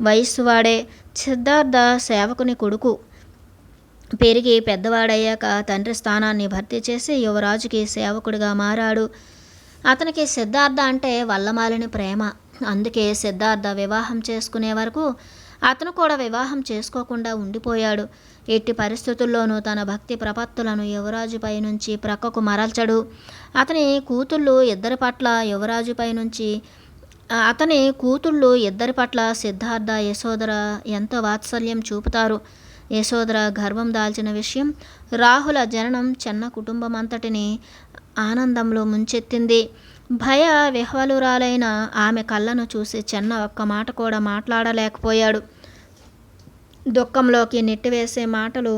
వయస్సువాడే. సిద్ధార్థ సేవకుని కొడుకు. పెరిగి పెద్దవాడయ్యాక తండ్రి స్థానాన్ని భర్తీ చేసి యువరాజుకి సేవకుడిగా మారాడు. అతనికి సిద్ధార్థ అంటే వల్లమాలిని ప్రేమ. అందుకే సిద్ధార్థ వివాహం చేసుకునే వరకు అతను కూడా వివాహం చేసుకోకుండా ఉండిపోయాడు. ఎట్టి పరిస్థితుల్లోనూ తన భక్తి ప్రపత్తులను యువరాజుపై నుంచి ప్రక్కకు మరల్చడు. అతని కూతుళ్ళు ఇద్దరి పట్ల సిద్ధార్థ, యశోధర ఎంతో వాత్సల్యం చూపుతారు. యశోధర గర్భం దాల్చిన విషయం, రాహుల జననం చెన్న కుటుంబం అంతటిని ఆనందంలో ముంచెత్తింది. భయ విహ్వలురాలైన ఆమె కళ్ళను చూసి చెన్న ఒక్క మాట కూడా మాట్లాడలేకపోయాడు. దుఃఖంలోకి నెట్టివేసే మాటలు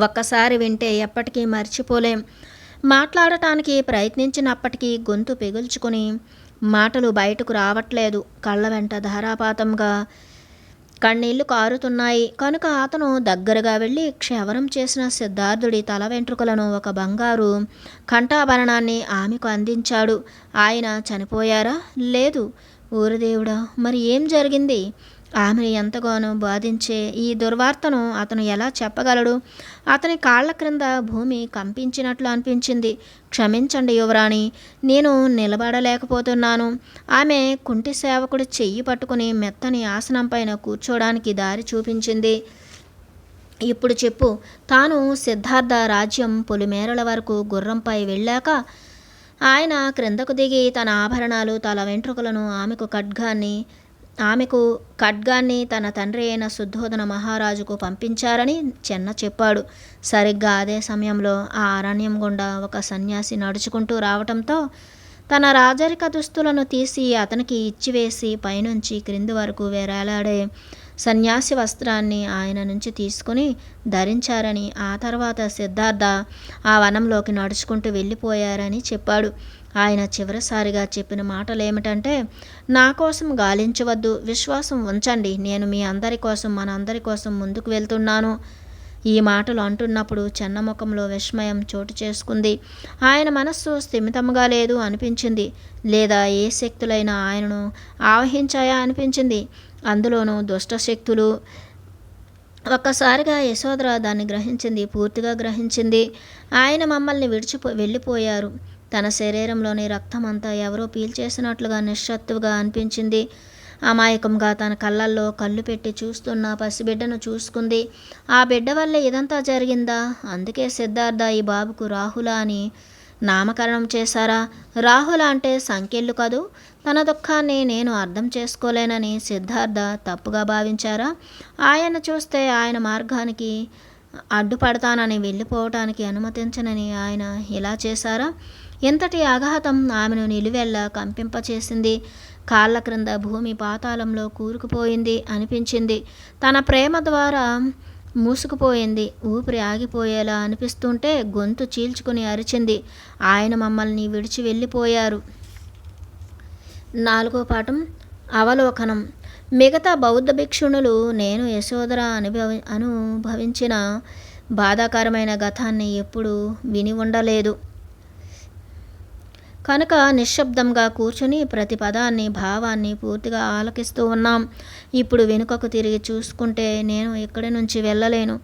ఒక్కసారి వింటే ఎప్పటికీ మర్చిపోలేం. మాట్లాడటానికి ప్రయత్నించినప్పటికీ గొంతు పెగుల్చుకుని మాటలు బయటకు రావట్లేదు. కళ్ళ వెంట ధారాపాతంగా కన్నీళ్లు కారుతున్నాయి. కనుక అతను దగ్గరగా వెళ్ళి క్షవరం చేసిన సిద్ధార్థుడి తల వెంట్రుకలను ఒక బంగారు కంఠాభరణాన్ని ఆమెకు అందించాడు. ఆయన చనిపోయారా? లేదు. ఊరదేవుడా, మరి ఏం జరిగింది? ఆమెను ఎంతగానో బాధించే ఈ దుర్వార్తను అతను ఎలా చెప్పగలడు? అతని కాళ్ల క్రింద భూమి కంపించినట్లు అనిపించింది. క్షమించండి యువరాణి, నేను నిలబడలేకపోతున్నాను. ఆమె కుంటి సేవకుడు చెయ్యి పట్టుకుని మెత్తని ఆసనం పైన కూర్చోడానికి దారి చూపించింది. ఇప్పుడు చెప్పు. తాను సిద్ధార్థ రాజ్యం పొలిమేరల వరకు గుర్రంపై వెళ్ళాక ఆయన క్రిందకు దిగి తన ఆభరణాలు, తల వెంట్రుకలను, ఆమెకు ఖడ్గాన్ని తన తండ్రి అయిన శుద్ధోదన మహారాజుకు పంపించారని చెన్న చెప్పాడు. సరిగ్గా అదే సమయంలో ఆ అరణ్యం గుండా ఒక సన్యాసి నడుచుకుంటూ రావటంతో తన రాజరిక దుస్తులను తీసి అతనికి ఇచ్చివేసి పైనుంచి క్రింది వరకు వేలాడే సన్యాసి వస్త్రాన్ని ఆయన నుంచి తీసుకుని ధరించారని, ఆ తర్వాత సిద్ధార్థ ఆ వనంలోకి నడుచుకుంటూ వెళ్ళిపోయారని చెప్పాడు. ఆయన చివరిసారిగా చెప్పిన మాటలేమిటంటే, నా కోసం గాలించవద్దు, విశ్వాసం ఉంచండి. నేను మీ అందరి కోసం, మన అందరి కోసం ముందుకు వెళ్తున్నాను. ఈ మాటలు అంటున్నప్పుడు చెన్నముఖంలో విస్మయం చోటు చేసుకుంది. ఆయన మనస్సు స్థిమితంగా లేదు అనిపించింది. లేదా ఏ శక్తులైనా ఆయనను ఆవహించాయా అనిపించింది. అందులోనూ దుష్టశక్తులు. ఒక్కసారిగా యశోధర దాన్ని గ్రహించింది, పూర్తిగా గ్రహించింది. ఆయన మమ్మల్ని వెళ్ళిపోయారు. తన శరీరంలోని రక్తమంతా ఎవరో పీల్చేసినట్లుగా నిశ్శత్తువుగా అనిపించింది. అమాయకంగా తన కళ్ళల్లో కళ్ళు పెట్టి చూస్తున్న పసిబిడ్డను చూసుకుంది. ఆ బిడ్డ వల్లే ఇదంతా జరిగిందా? అందుకే సిద్ధార్థ ఈ బాబుకు రాహుల అని నామకరణం చేశారా? రాహుల అంటే సంకెళ్ళు కదూ. తన దుఃఖాన్ని నేను అర్థం చేసుకోలేనని సిద్ధార్థ తప్పుగా భావించారా? ఆయన చూస్తే ఆయన మార్గానికి అడ్డుపడతానని, వెళ్ళిపోవటానికి అనుమతించనని ఆయన ఇలా చేశారా? ఎంతటి ఆఘాతం ఆమెను నిలువెల్లా కంపింపచేసింది. కాళ్ళ క్రింద భూమి పాతాళంలో కూరుకుపోయింది అనిపించింది. తన ప్రేమ ద్వారా మూసుకుపోయింది. ఊపిరి ఆగిపోయేలా అనిపిస్తుంటే గొంతు చీల్చుకుని అరిచింది. ఆయన మమ్మల్ని విడిచి వెళ్ళిపోయారు. 4వ పాఠం అవలోకనం. మిగతా బౌద్ధ భిక్షుణులు నేను యశోధర అనుభవించిన బాధాకరమైన గతాన్ని ఎప్పుడూ విని ఉండలేదు. కనుక నిశ్శబ్దంగా కూర్చుని ప్రతి పదాన్ని, భావాన్ని పూర్తిగా ఆలకిస్తూ ఉన్నాం. ఇప్పుడు వెనుకకు తిరిగి చూసుకుంటే నేను ఇక్కడి నుంచి వెళ్ళలేను.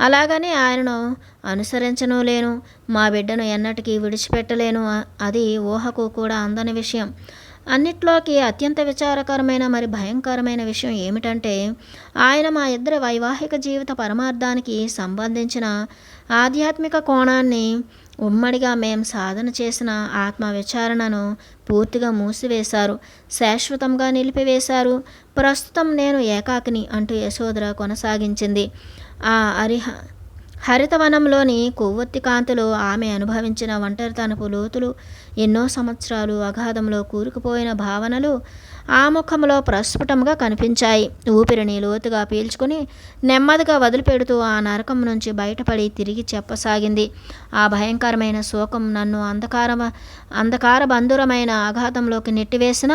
అలాగని ఆయనను అనుసరించను లేను. మా బిడ్డను ఎన్నటికీ విడిచిపెట్టలేను. అది ఊహకు కూడా అందని విషయం. అన్నిట్లోకి అత్యంత విచారకరమైన, మరి భయంకరమైన విషయం ఏమిటంటే, ఆయన మా ఇద్దరి వైవాహిక జీవిత పరమార్థానికి సంబంధించిన ఆధ్యాత్మిక కోణాన్ని, ఉమ్మడిగా మేం సాధన చేసిన ఆత్మ విచారణను పూర్తిగా మూసివేశారు, శాశ్వతంగా నిలిపివేశారు. ప్రస్తుతం నేను ఏకాకిని అంటూ యశోధర కొనసాగించింది. ఆ హరితవనంలోని కొవ్వొత్తి కాంతిలో ఆమె అనుభవించిన ఒంటరితనపు లోతులు, ఎన్నో సంవత్సరాలు అగాధంలో కూరుకుపోయిన భావనలు ఆ ముఖంలో ప్రస్ఫుటంగా కనిపించాయి. ఊపిరిని లోతుగా పీల్చుకుని నెమ్మదిగా వదిలిపెడుతూ ఆ నరకం నుంచి బయటపడి తిరిగి చెప్పసాగింది. ఆ భయంకరమైన శోకం నన్ను అంధకార బంధురమైన అగాధంలోకి నెట్టివేసిన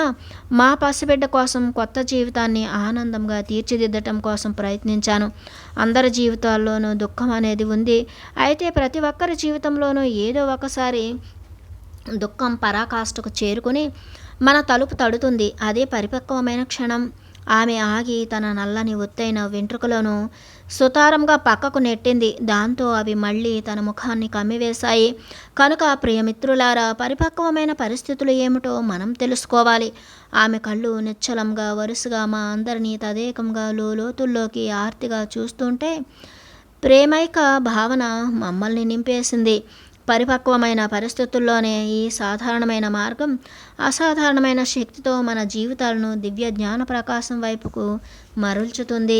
మా పసిబిడ్డ కోసం కొత్త జీవితాన్ని ఆనందంగా తీర్చిదిద్దటం కోసం ప్రయత్నించాను. అందరి జీవితాల్లోనూ దుఃఖం అనేది ఉంది. అయితే ప్రతి ఒక్కరి జీవితంలోనూ ఏదో ఒకసారి దుఃఖం పరాకాష్ఠకు చేరుకుని మన తలుపు తడుతుంది. అదే పరిపక్వమైన క్షణం. ఆమె ఆగి తన నల్లని ఒత్తైన వెంట్రుకలను సుతారంగా పక్కకు నెట్టింది. దాంతో అవి మళ్ళీ తన ముఖాన్ని కమ్మివేశాయి. కనుక ప్రియమిత్రులారా, పరిపక్వమైన పరిస్థితులు ఏమిటో మనం తెలుసుకోవాలి. ఆమె కళ్ళు నిశ్చలంగా వరుసగా మా అందరినీ తదేకంగా లోతుల్లోకి ఆర్తిగా చూస్తుంటే ప్రేమైక భావన మమ్మల్ని నింపేసింది. పరిపక్వమైన పరిస్థితుల్లోనే ఈ సాధారణమైన మార్గం అసాధారణమైన శక్తితో మన జీవితాలను దివ్య జ్ఞాన ప్రకాశం వైపుకు మరల్చుతుంది.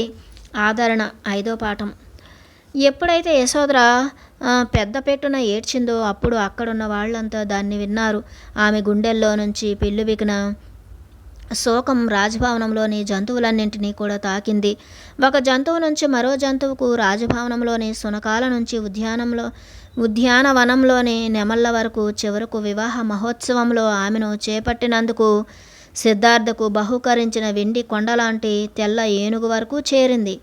ఆదరణ. 5వ పాఠం. ఎప్పుడైతే యశోధర పెద్ద పెట్టున ఏడ్చిందో అప్పుడు అక్కడున్న వాళ్ళంతా దాన్ని విన్నారు. ఆమె గుండెల్లో నుంచి పెళ్ళుబికిన శోకం రాజభవనంలోని జంతువులన్నింటినీ కూడా తాకింది. ఒక జంతువు నుంచి మరో జంతువుకు, రాజభవనంలోని శునకాల నుంచి ఉద్యానవనంలోని నెమళ్ళ వరకు, చివరకు వివాహ మహోత్సవంలో ఆమెను చేపట్టినందుకు సిద్ధార్థకు బహూకరించిన వెండి కొండలాంటి తెల్ల ఏనుగు వరకు చేరింది.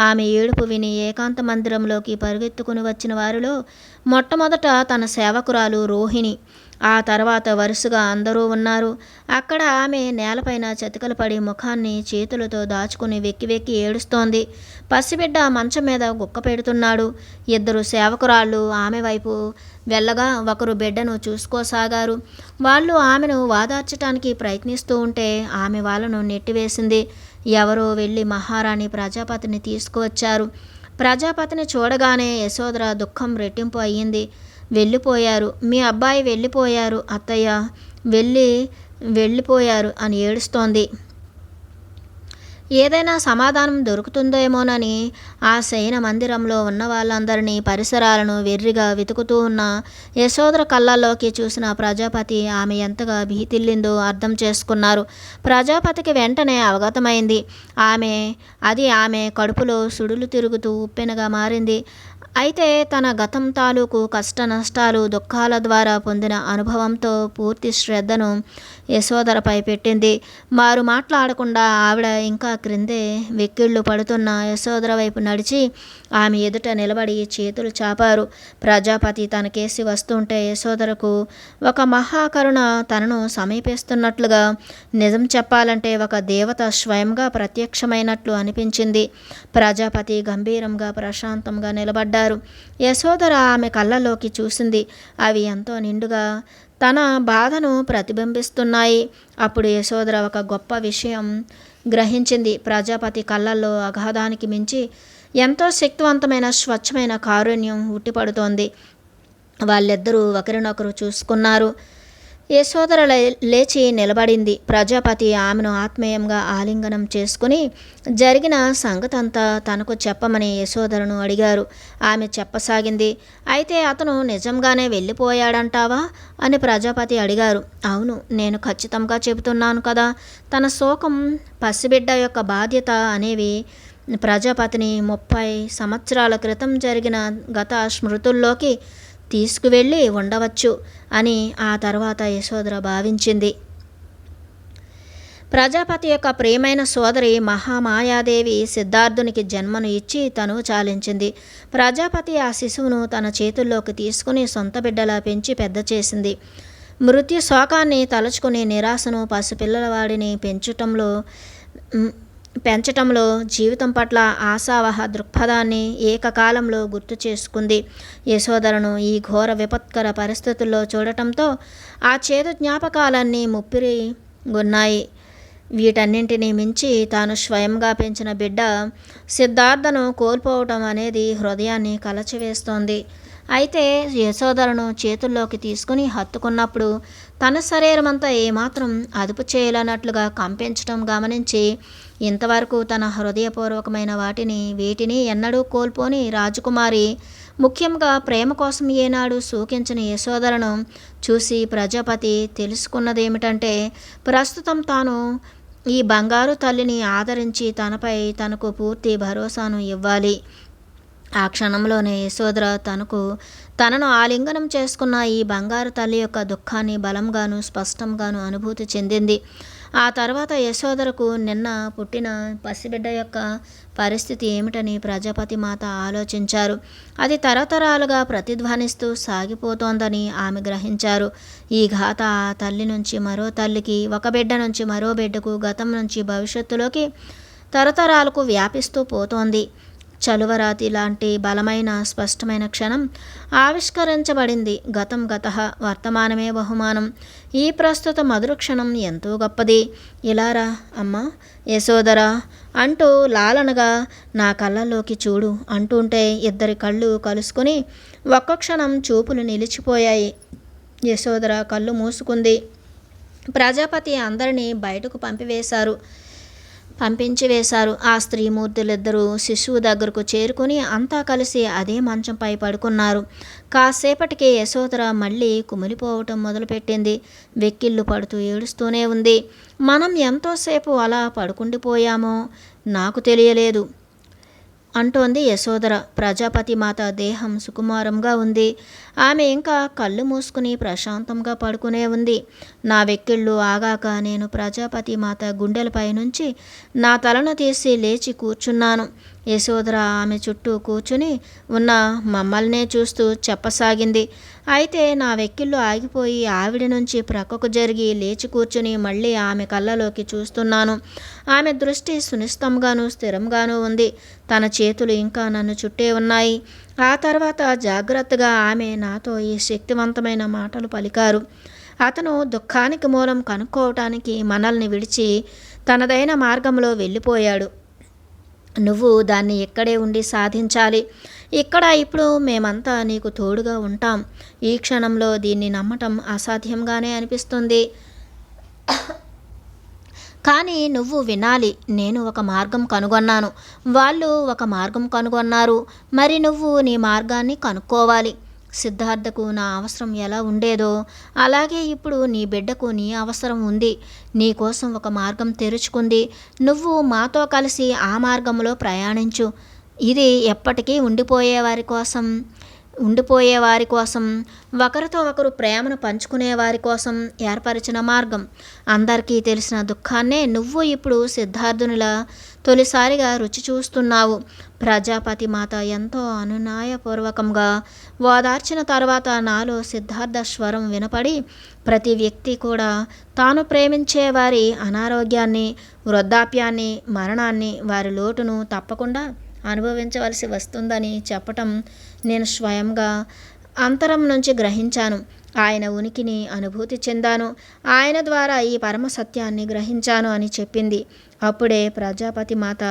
ఆమె ఏడుపు విని ఏకాంత మందిరంలోకి పరుగెత్తుకుని వచ్చిన వారిలో మొట్టమొదట తన సేవకురాలు రోహిణి, ఆ తర్వాత వరుసగా అందరూ ఉన్నారు. అక్కడ ఆమె నేలపైన చతికలు పడి ముఖాన్ని చేతులతో దాచుకుని వెక్కి వెక్కి ఏడుస్తోంది. పసిబిడ్డ మంచం మీద గుక్క పెడుతున్నాడు. ఇద్దరు సేవకురాళ్ళు ఆమె వైపు వెళ్ళగా ఒకరు బిడ్డను చూసుకోసాగారు. వాళ్ళు ఆమెను వాదార్చటానికి ప్రయత్నిస్తూ ఉంటే ఆమె వాళ్ళను నెట్టివేసింది. ఎవరో వెళ్ళి మహారాణి ప్రజాపతిని తీసుకువచ్చారు. ప్రజాపతిని చూడగానే యశోధర దుఃఖం రెట్టింపు అయ్యింది. వెళ్ళిపోయారు, మీ అబ్బాయి వెళ్ళిపోయారు అత్తయ్య, వెళ్ళిపోయారు అని ఏడుస్తోంది. ఏదైనా సమాధానం దొరుకుతుందేమోనని ఆ శయన మందిరంలో ఉన్న వాళ్ళందరినీ, పరిసరాలను వెర్రిగా వెతుకుతూ ఉన్న యశోధర కళ్ళల్లోకి చూసిన ప్రజాపతి ఆమె ఎంతగా భీతిల్లిందో అర్థం చేసుకున్నారు. ప్రజాపతికి వెంటనే అవగతమైంది. ఆమె కడుపులో సుడులు తిరుగుతూ ఉప్పెనగా మారింది. అయితే తన గతం తాలూకు కష్ట నష్టాలు, దుఃఖాల ద్వారా పొందిన అనుభవంతో పూర్తి శ్రద్ధను యశోధరపై పెట్టింది. మారు మాట్లాడకుండా ఆవిడ ఇంకా క్రిందే వెక్కిళ్ళు పడుతున్న యశోధర వైపు నడిచి ఆమె ఎదుట నిలబడి చేతులు చాపారు. ప్రజాపతి తన కేసి వస్తుంటే యశోధరకు ఒక మహాకరుణ తనను సమీపిస్తున్నట్లుగా, నిజం చెప్పాలంటే ఒక దేవత స్వయంగా ప్రత్యక్షమైనట్లు అనిపించింది. ప్రజాపతి గంభీరంగా ప్రశాంతంగా నిలబడ్డారు. యశోధర ఆమె కళ్ళలోకి చూసింది. అవి ఎంతో నిండుగా తన బాధను ప్రతిబింబిస్తున్నాయి. అప్పుడు యశోధర ఒక గొప్ప విషయం గ్రహించింది. ప్రజాపతి కళ్ళల్లో అగాధానికి మించి ఎంతో శక్తివంతమైన స్వచ్ఛమైన కారుణ్యం ఉట్టిపడుతోంది. వాళ్ళిద్దరూ ఒకరినొకరు చూసుకున్నారు. యశోధర లేచి నిలబడింది. ప్రజాపతి ఆమెను ఆత్మీయంగా ఆలింగనం చేసుకుని జరిగిన సంగతంతా తనకు చెప్పమని యశోధరను అడిగారు. ఆమె చెప్పసాగింది. అయితే అతను నిజంగానే వెళ్ళిపోయాడంటావా అని ప్రజాపతి అడిగారు. అవును, నేను ఖచ్చితంగా చెబుతున్నాను కదా. తన శోకం, పసిబిడ్డ యొక్క బాధ్యత అనేవి ప్రజాపతిని 30 సంవత్సరాల క్రితం జరిగిన గత స్మృతుల్లోకి తీసుకువెళ్ళి ఉండవచ్చు అని ఆ తర్వాత యశోధర భావించింది. ప్రజాపతి యొక్క ప్రియమైన సోదరి మహామాయాదేవి సిద్ధార్థునికి జన్మను ఇచ్చి తను చాలించింది. ప్రజాపతి ఆ శిశువును తన చేతుల్లోకి తీసుకుని సొంత బిడ్డలా పెంచి పెద్ద చేసింది. మృత్యు శోకాన్ని తలుచుకుని నిరాశను, పసిపిల్లలవాడిని పెంచటంలో జీవితం పట్ల ఆశావహ దృక్పథాన్ని ఏకకాలంలో గుర్తు చేసుకుంది. యశోధరను ఈ ఘోర విపత్కర పరిస్థితుల్లో చూడటంతో ఆ చేదు జ్ఞాపకాలన్నీ ముప్పిరిగొన్నాయి. వీటన్నింటినీ మించి తాను స్వయంగా పెంచిన బిడ్డ సిద్ధార్థను కోల్పోవటం అనేది హృదయాన్ని కలచివేస్తోంది. అయితే యశోధరను చేతుల్లోకి తీసుకుని హత్తుకున్నప్పుడు తన శరీరమంతా ఏమాత్రం అదుపు చేయలేనట్లుగా కంపించటం గమనించి, ఇంతవరకు తన హృదయపూర్వకమైన వేటిని ఎన్నడూ కోల్పోని రాజకుమారి, ముఖ్యంగా ప్రేమ కోసం ఏనాడు సూకించిన యశోధరను చూసి ప్రజాపతి తెలుసుకున్నదేమిటంటే, ప్రస్తుతం తాను ఈ బంగారు తల్లిని ఆదరించి తనపై తనకు పూర్తి భరోసాను ఇవ్వాలి. ఆ క్షణంలోనే యశోధర తనను ఆలింగనం చేసుకున్న ఈ బంగారు తల్లి యొక్క దుఃఖాన్ని బలంగాను స్పష్టంగాను అనుభూతి చెందింది. ఆ తర్వాత యశోధరకు నిన్న పుట్టిన పసిబిడ్డ యొక్క పరిస్థితి ఏమిటని ప్రజాపతి మాత ఆలోచించారు. అది తరతరాలుగా ప్రతిధ్వనిస్తూ సాగిపోతోందని ఆమె గ్రహించారు. ఈ గాథ ఆ తల్లి నుంచి మరో తల్లికి, ఒక బిడ్డ నుంచి మరో బిడ్డకు, గతం నుంచి భవిష్యత్తులోకి తరతరాలకు వ్యాపిస్తూ పోతోంది. చలువరాతి లాంటి బలమైన స్పష్టమైన క్షణం ఆవిష్కరించబడింది. గతం గతః, వర్తమానమే బహుమానం. ఈ ప్రస్తుత మధుర క్షణం ఎంతో గొప్పది. ఇలారా అమ్మా యశోధర అంటూ లాలనగా నా కళ్ళల్లోకి చూడు అంటుంటే ఇద్దరి కళ్ళు కలుసుకుని ఒక్క క్షణం చూపులు నిలిచిపోయాయి. యశోధర కళ్ళు మూసుకుంది. ప్రజాపతి అందరినీ బయటకు పంపించివేశారు. ఆ స్త్రీమూర్తులిద్దరూ శిశువు దగ్గరకు చేరుకుని అంతా కలిసి అదే మంచంపై పడుకున్నారు. కాసేపటికి యశోధర మళ్ళీ కుమిలిపోవటం మొదలుపెట్టింది. వెక్కిళ్ళు పడుతూ ఏడుస్తూనే ఉంది. మనం ఎంతోసేపు అలా పడుకుండిపోయామో నాకు తెలియలేదు. అంటోంది యశోధర. ప్రజాపతి మాత దేహం సుకుమారంగా ఉంది. ఆమె ఇంకా కళ్ళు మూసుకుని ప్రశాంతంగా పడుకునే ఉంది. నా వెక్కిళ్ళు ఆగాక నేను ప్రజాపతి మాత గుండెలపై నుంచి నా తలను తీసి లేచి కూర్చున్నాను. యశోధర ఆమె చుట్టూ కూర్చుని ఉన్న మమ్మల్నే చూస్తూ చెప్పసాగింది. అయితే నా వెక్కిళ్ళు ఆగిపోయి ఆవిడ నుంచి ప్రక్కకు జరిగి లేచి కూర్చుని మళ్ళీ ఆమె కళ్ళలోకి చూస్తున్నాను. ఆమె దృష్టి సునిశ్చితంగానూ స్థిరంగానూ ఉంది. తన చేతులు ఇంకా నన్ను చుట్టే ఉన్నాయి. ఆ తర్వాత జాగ్రత్తగా ఆమె నాతో ఈ శక్తివంతమైన మాటలు పలికారు. అతను దుఃఖానికి మూలం కనుక్కోవటానికి మనల్ని విడిచి తనదైన మార్గంలో వెళ్ళిపోయాడు. నువ్వు దాన్ని ఇక్కడే ఉండి సాధించాలి. ఇక్కడ ఇప్పుడు మేమంతా నీకు తోడుగా ఉంటాం. ఈ క్షణంలో దీన్ని నమ్మటం అసాధ్యంగానే అనిపిస్తుంది. కానీ నువ్వు వినాలి. నేను ఒక మార్గం కనుగొన్నాను. వాళ్ళు ఒక మార్గం కనుగొన్నారు. మరి నువ్వు నీ మార్గాన్ని కనుక్కోవాలి. సిద్ధార్థకు నా అవసరం ఎలా ఉండేదో అలాగే ఇప్పుడు నీ బిడ్డకు నీ అవసరం ఉంది. నీ కోసం ఒక మార్గం తెరుచుకుంది. నువ్వు మాతో కలిసి ఆ మార్గంలో ప్రయాణించు. ఇది ఎప్పటికీ ఉండిపోయేవారి కోసం ఒకరితో ఒకరు ప్రేమను పంచుకునే వారి కోసం ఏర్పరిచిన మార్గం. అందరికీ తెలిసిన దుఃఖాన్నే నువ్వు ఇప్పుడు సిద్ధార్థునిలా తొలిసారిగా రుచి చూస్తున్నావు. ప్రజాపతి మాత ఎంతో అనునయపూర్వకంగా ఓదార్చిన తర్వాత నాలో సిద్ధార్థ స్వరం వినపడి, ప్రతి వ్యక్తి కూడా తాను ప్రేమించే వారి అనారోగ్యాన్ని, వృద్ధాప్యాన్ని, మరణాన్ని, వారి లోటును తప్పకుండా అనుభవించవలసి వస్తుందని చెప్పటం నేను స్వయంగా అంతరం నుంచి గ్రహించాను. ఆయన ఉనికిని అనుభూతి చెందాను. ఆయన ద్వారా ఈ పరమ సత్యాన్ని గ్రహించాను అని చెప్పింది. అప్పుడే ప్రజాపతి మాత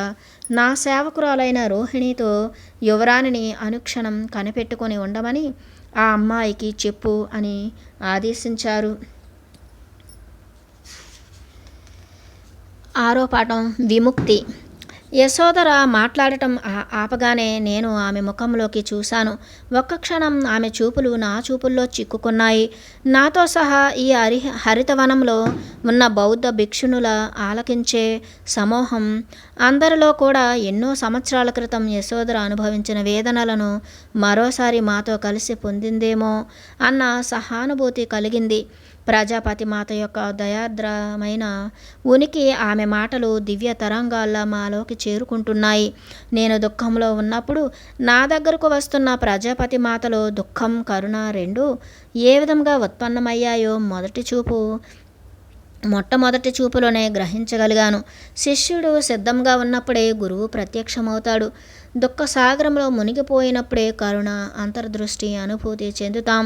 నా సేవకురాలైన రోహిణితో యువరాణిని అనుక్షణం కనిపెట్టుకొని ఉండమని ఆ అమ్మాయికి చెప్పు అని ఆదేశించారు. 6వ పాఠం విముక్తి. యశోధర మాట్లాడటం ఆపగానే నేను ఆమె ముఖంలోకి చూశాను. ఒక్క క్షణం ఆమె చూపులు నా చూపుల్లో చిక్కుకున్నాయి. నాతో సహా ఈ హరితవనంలో ఉన్న బౌద్ధ భిక్షునుల ఆలకించే సమూహం అందరిలో కూడా ఎన్నో సంవత్సరాల క్రితం యశోధర అనుభవించిన వేదనలను మరోసారి మాతో కలిసి పొందిందేమో అన్న సహానుభూతి కలిగింది. ప్రజాపతి మాత యొక్క దయార్ద్రమైన ఉనికి, ఆమె మాటలు దివ్య తరంగాల్లా మాలోకి చేరుకుంటున్నాయి. నేను దుఃఖంలో ఉన్నప్పుడు నా దగ్గరకు వస్తున్న ప్రజాపతి మాతలో దుఃఖం, కరుణ రెండూ ఏ విధంగా ఉత్పన్నమయ్యాయో మొట్టమొదటి చూపులోనే గ్రహించగలిగాను. శిష్యుడు సిద్ధంగా ఉన్నప్పుడే గురువు ప్రత్యక్షమవుతాడు. దుఃఖ సాగరంలో మునిగిపోయినప్పుడే కరుణ, అంతర్దృష్టి, అనుభూతి చెందుతాం.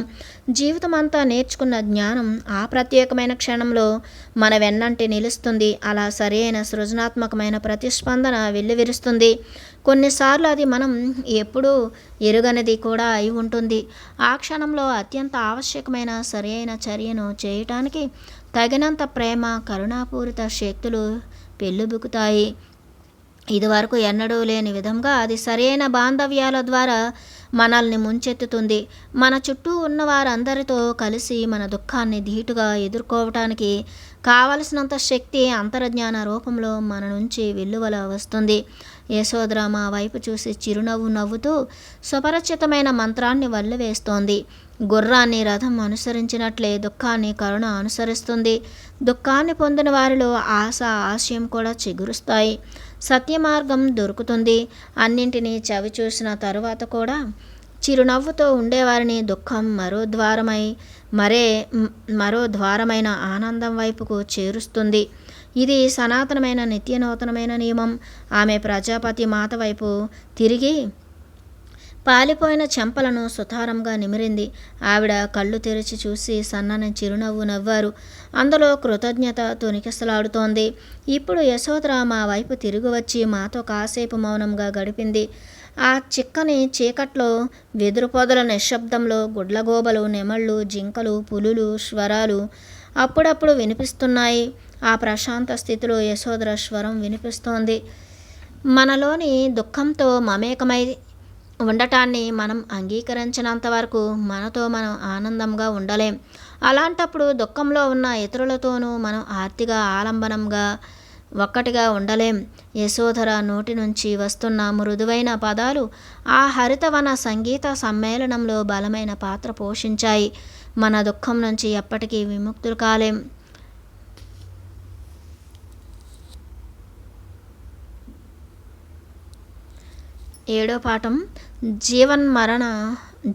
జీవితం అంతా నేర్చుకున్న జ్ఞానం ఆ ప్రత్యేకమైన క్షణంలో మన వెన్నంటి నిలుస్తుంది. అలా సరైన సృజనాత్మకమైన ప్రతిస్పందన వెల్లివిరుస్తుంది. కొన్నిసార్లు అది మనం ఎప్పుడూ ఎరుగనిది కూడా అయి ఉంటుంది. ఆ క్షణంలో అత్యంత ఆవశ్యకమైన సరైన చర్యను చేయటానికి తగినంత ప్రేమ, కరుణాపూరిత శక్తులు పెళ్ళుబుకుతాయి. ఇదివరకు ఎన్నడూ లేని విధంగా అది సరైన బాంధవ్యాల ద్వారా మనల్ని ముంచెత్తుతుంది. మన చుట్టూ ఉన్న వారందరితో కలిసి మన దుఃఖాన్ని ధీటుగా ఎదుర్కోవటానికి కావలసినంత శక్తి అంతర్జ్ఞాన రూపంలో మన నుంచి వెల్లువల వస్తుంది. యశోధర మా వైపు చూసి చిరునవ్వు నవ్వుతూ సుపరిచితమైన మంత్రాన్ని వల్లెవేస్తోంది. గుర్రాన్ని రథం అనుసరించినట్లే దుఃఖాన్ని కరుణ అనుసరిస్తుంది. దుఃఖాన్ని పొందిన వారిలో ఆశ, ఆశయం కూడా చిగురుస్తాయి. సత్య మార్గం దొరుకుతుంది. అన్నింటినీ చవి చూసిన తరువాత కూడా చిరునవ్వుతో ఉండేవారిని దుఃఖం మరో ద్వారమైన ఆనందం వైపుకు చేరుస్తుంది. ఇది సనాతనమైన నిత్యనూతనమైన నియమం. ఆమె ప్రజాపతి మాత వైపు తిరిగి పాలిపోయిన చెంపలను సుతారంగా నిమిరింది. ఆవిడ కళ్ళు తెరిచి చూసి సన్నని చిరునవ్వు నవ్వారు. అందులో కృతజ్ఞత తొణికిసలాడుతోంది. ఇప్పుడు యశోధర మా వైపు తిరిగి వచ్చి మాతో కాసేపు మౌనంగా గడిపింది. ఆ చిక్కని చీకట్లో, వెదురు పొదల నిశ్శబ్దంలో గుడ్లగోబలు, నెమళ్ళు, జింకలు, పులులు స్వరాలు అప్పుడప్పుడు వినిపిస్తున్నాయి. ఆ ప్రశాంత స్థితిలో యశోధర స్వరం వినిపిస్తోంది. మనలోని దుఃఖంతో మమేకమై ఉండటాన్ని మనం అంగీకరించినంత వరకు మనతో మనం ఆనందంగా ఉండలేం. అలాంటప్పుడు దుఃఖంలో ఉన్న ఇతరులతోనూ మనం ఆర్తిగా ఆలంబనంగా ఒక్కటిగా ఉండలేం. యశోధర నోటి నుంచి వస్తున్న మృదువైన పదాలు ఆ హరితవన సంగీత సమ్మేళనంలో బలమైన పాత్ర పోషించాయి. మన దుఃఖం నుంచి ఎప్పటికీ విముక్తులు కాలేం. ఏడో పాఠం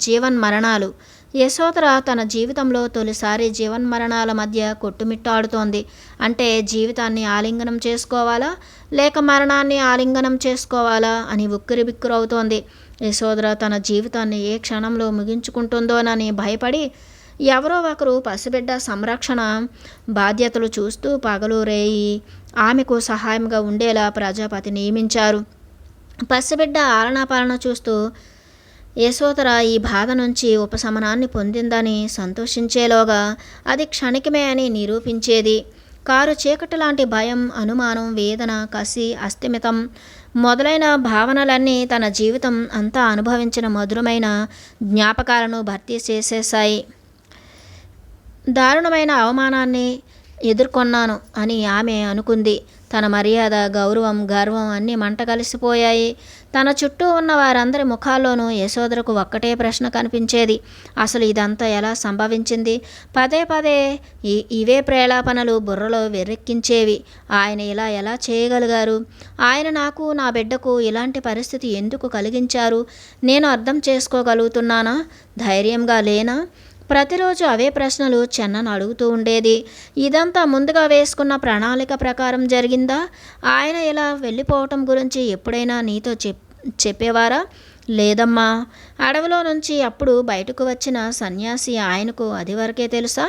జీవన్మరణాలు. యశోధర తన జీవితంలో తొలిసారి జీవన్మరణాల మధ్య కొట్టుమిట్టాడుతోంది. అంటే జీవితాన్ని ఆలింగనం చేసుకోవాలా లేక మరణాన్ని ఆలింగనం చేసుకోవాలా అని ఉక్కిరిబిక్కిరవుతోంది. యశోధర తన జీవితాన్ని ఏ క్షణంలో ముగించుకుంటుందోనని భయపడి ఎవరో ఒకరు పసిబిడ్డ సంరక్షణ బాధ్యతలు చూస్తూ పగలు రేయి ఆమెకు సహాయంగా ఉండేలా ప్రజాపతి నియమించారు. పసిబిడ్డ ఆలనాపాలన చూస్తూ యశోధర ఈ బాధ నుంచి ఉపశమనాన్ని పొందిందని సంతోషించేలోగా అది క్షణికమే అని నిరూపించేది. కారు చీకటి లాంటి భయం, అనుమానం, వేదన, కసి, అస్థిమితం మొదలైన భావనలన్నీ తన జీవితం అంతా అనుభవించిన మధురమైన జ్ఞాపకాలను భర్తీ చేసేశాయి. దారుణమైన అవమానాన్ని ఎదుర్కొన్నాను అని ఆమె అనుకుంది. తన మర్యాద, గౌరవం, గర్వం అన్నీ మంట కలిసిపోయాయి. తన చుట్టూ ఉన్న వారందరి ముఖాల్లోనూ యశోధరకు ఒక్కటే ప్రశ్న కనిపించేది. అసలు ఇదంతా ఎలా సంభవించింది? పదే పదే ఇవే ప్రేలాపనలు బుర్రలో వెర్రెక్కించేవి. ఆయన ఇలా ఎలా చేయగలిగారు? ఆయన నాకు, నా బిడ్డకు ఇలాంటి పరిస్థితి ఎందుకు కలిగించారు? నేను అర్థం చేసుకోగలుగుతున్నానా? ధైర్యంగా లేనా? ప్రతిరోజు అవే ప్రశ్నలు చెన్నను అడుగుతూ ఉండేది. ఇదంతా ముందుగా వేసుకున్న ప్రణాళిక ప్రకారం జరిగిందా? ఆయన ఇలా వెళ్ళిపోవటం గురించి ఎప్పుడైనా నీతో చెప్పేవారా? లేదమ్మా. అడవిలో నుంచి అప్పుడు బయటకు వచ్చిన సన్యాసి ఆయనకు అది వరకే తెలుసా?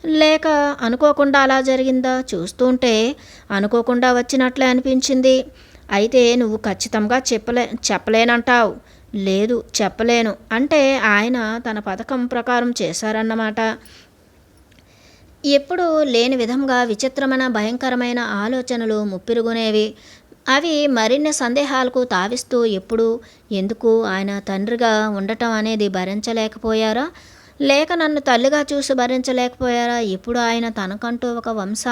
లేక అనుకోకుండా అలా జరిగిందా? చూస్తుంటే అనుకోకుండా వచ్చినట్లే అనిపించింది. అయితే నువ్వు ఖచ్చితంగా చెప్పలేనంటావు. లేదు, చెప్పలేను. అంటే ఆయన తన పథకం ప్రకారం చేశారన్నమాట. ఎప్పుడూ లేని విధంగా విచిత్రమైన భయంకరమైన ఆలోచనలు ముప్పిరుగునేవి. అవి మరిన్ని సందేహాలకు తావిస్తూ ఎప్పుడు, ఎందుకు ఆయన తండ్రిగా ఉండటం అనేది భరించలేకపోయారా? లేక నన్ను తల్లిగా చూసి భరించలేకపోయారా? ఇప్పుడు ఆయన తనకంటూ ఒక వంశ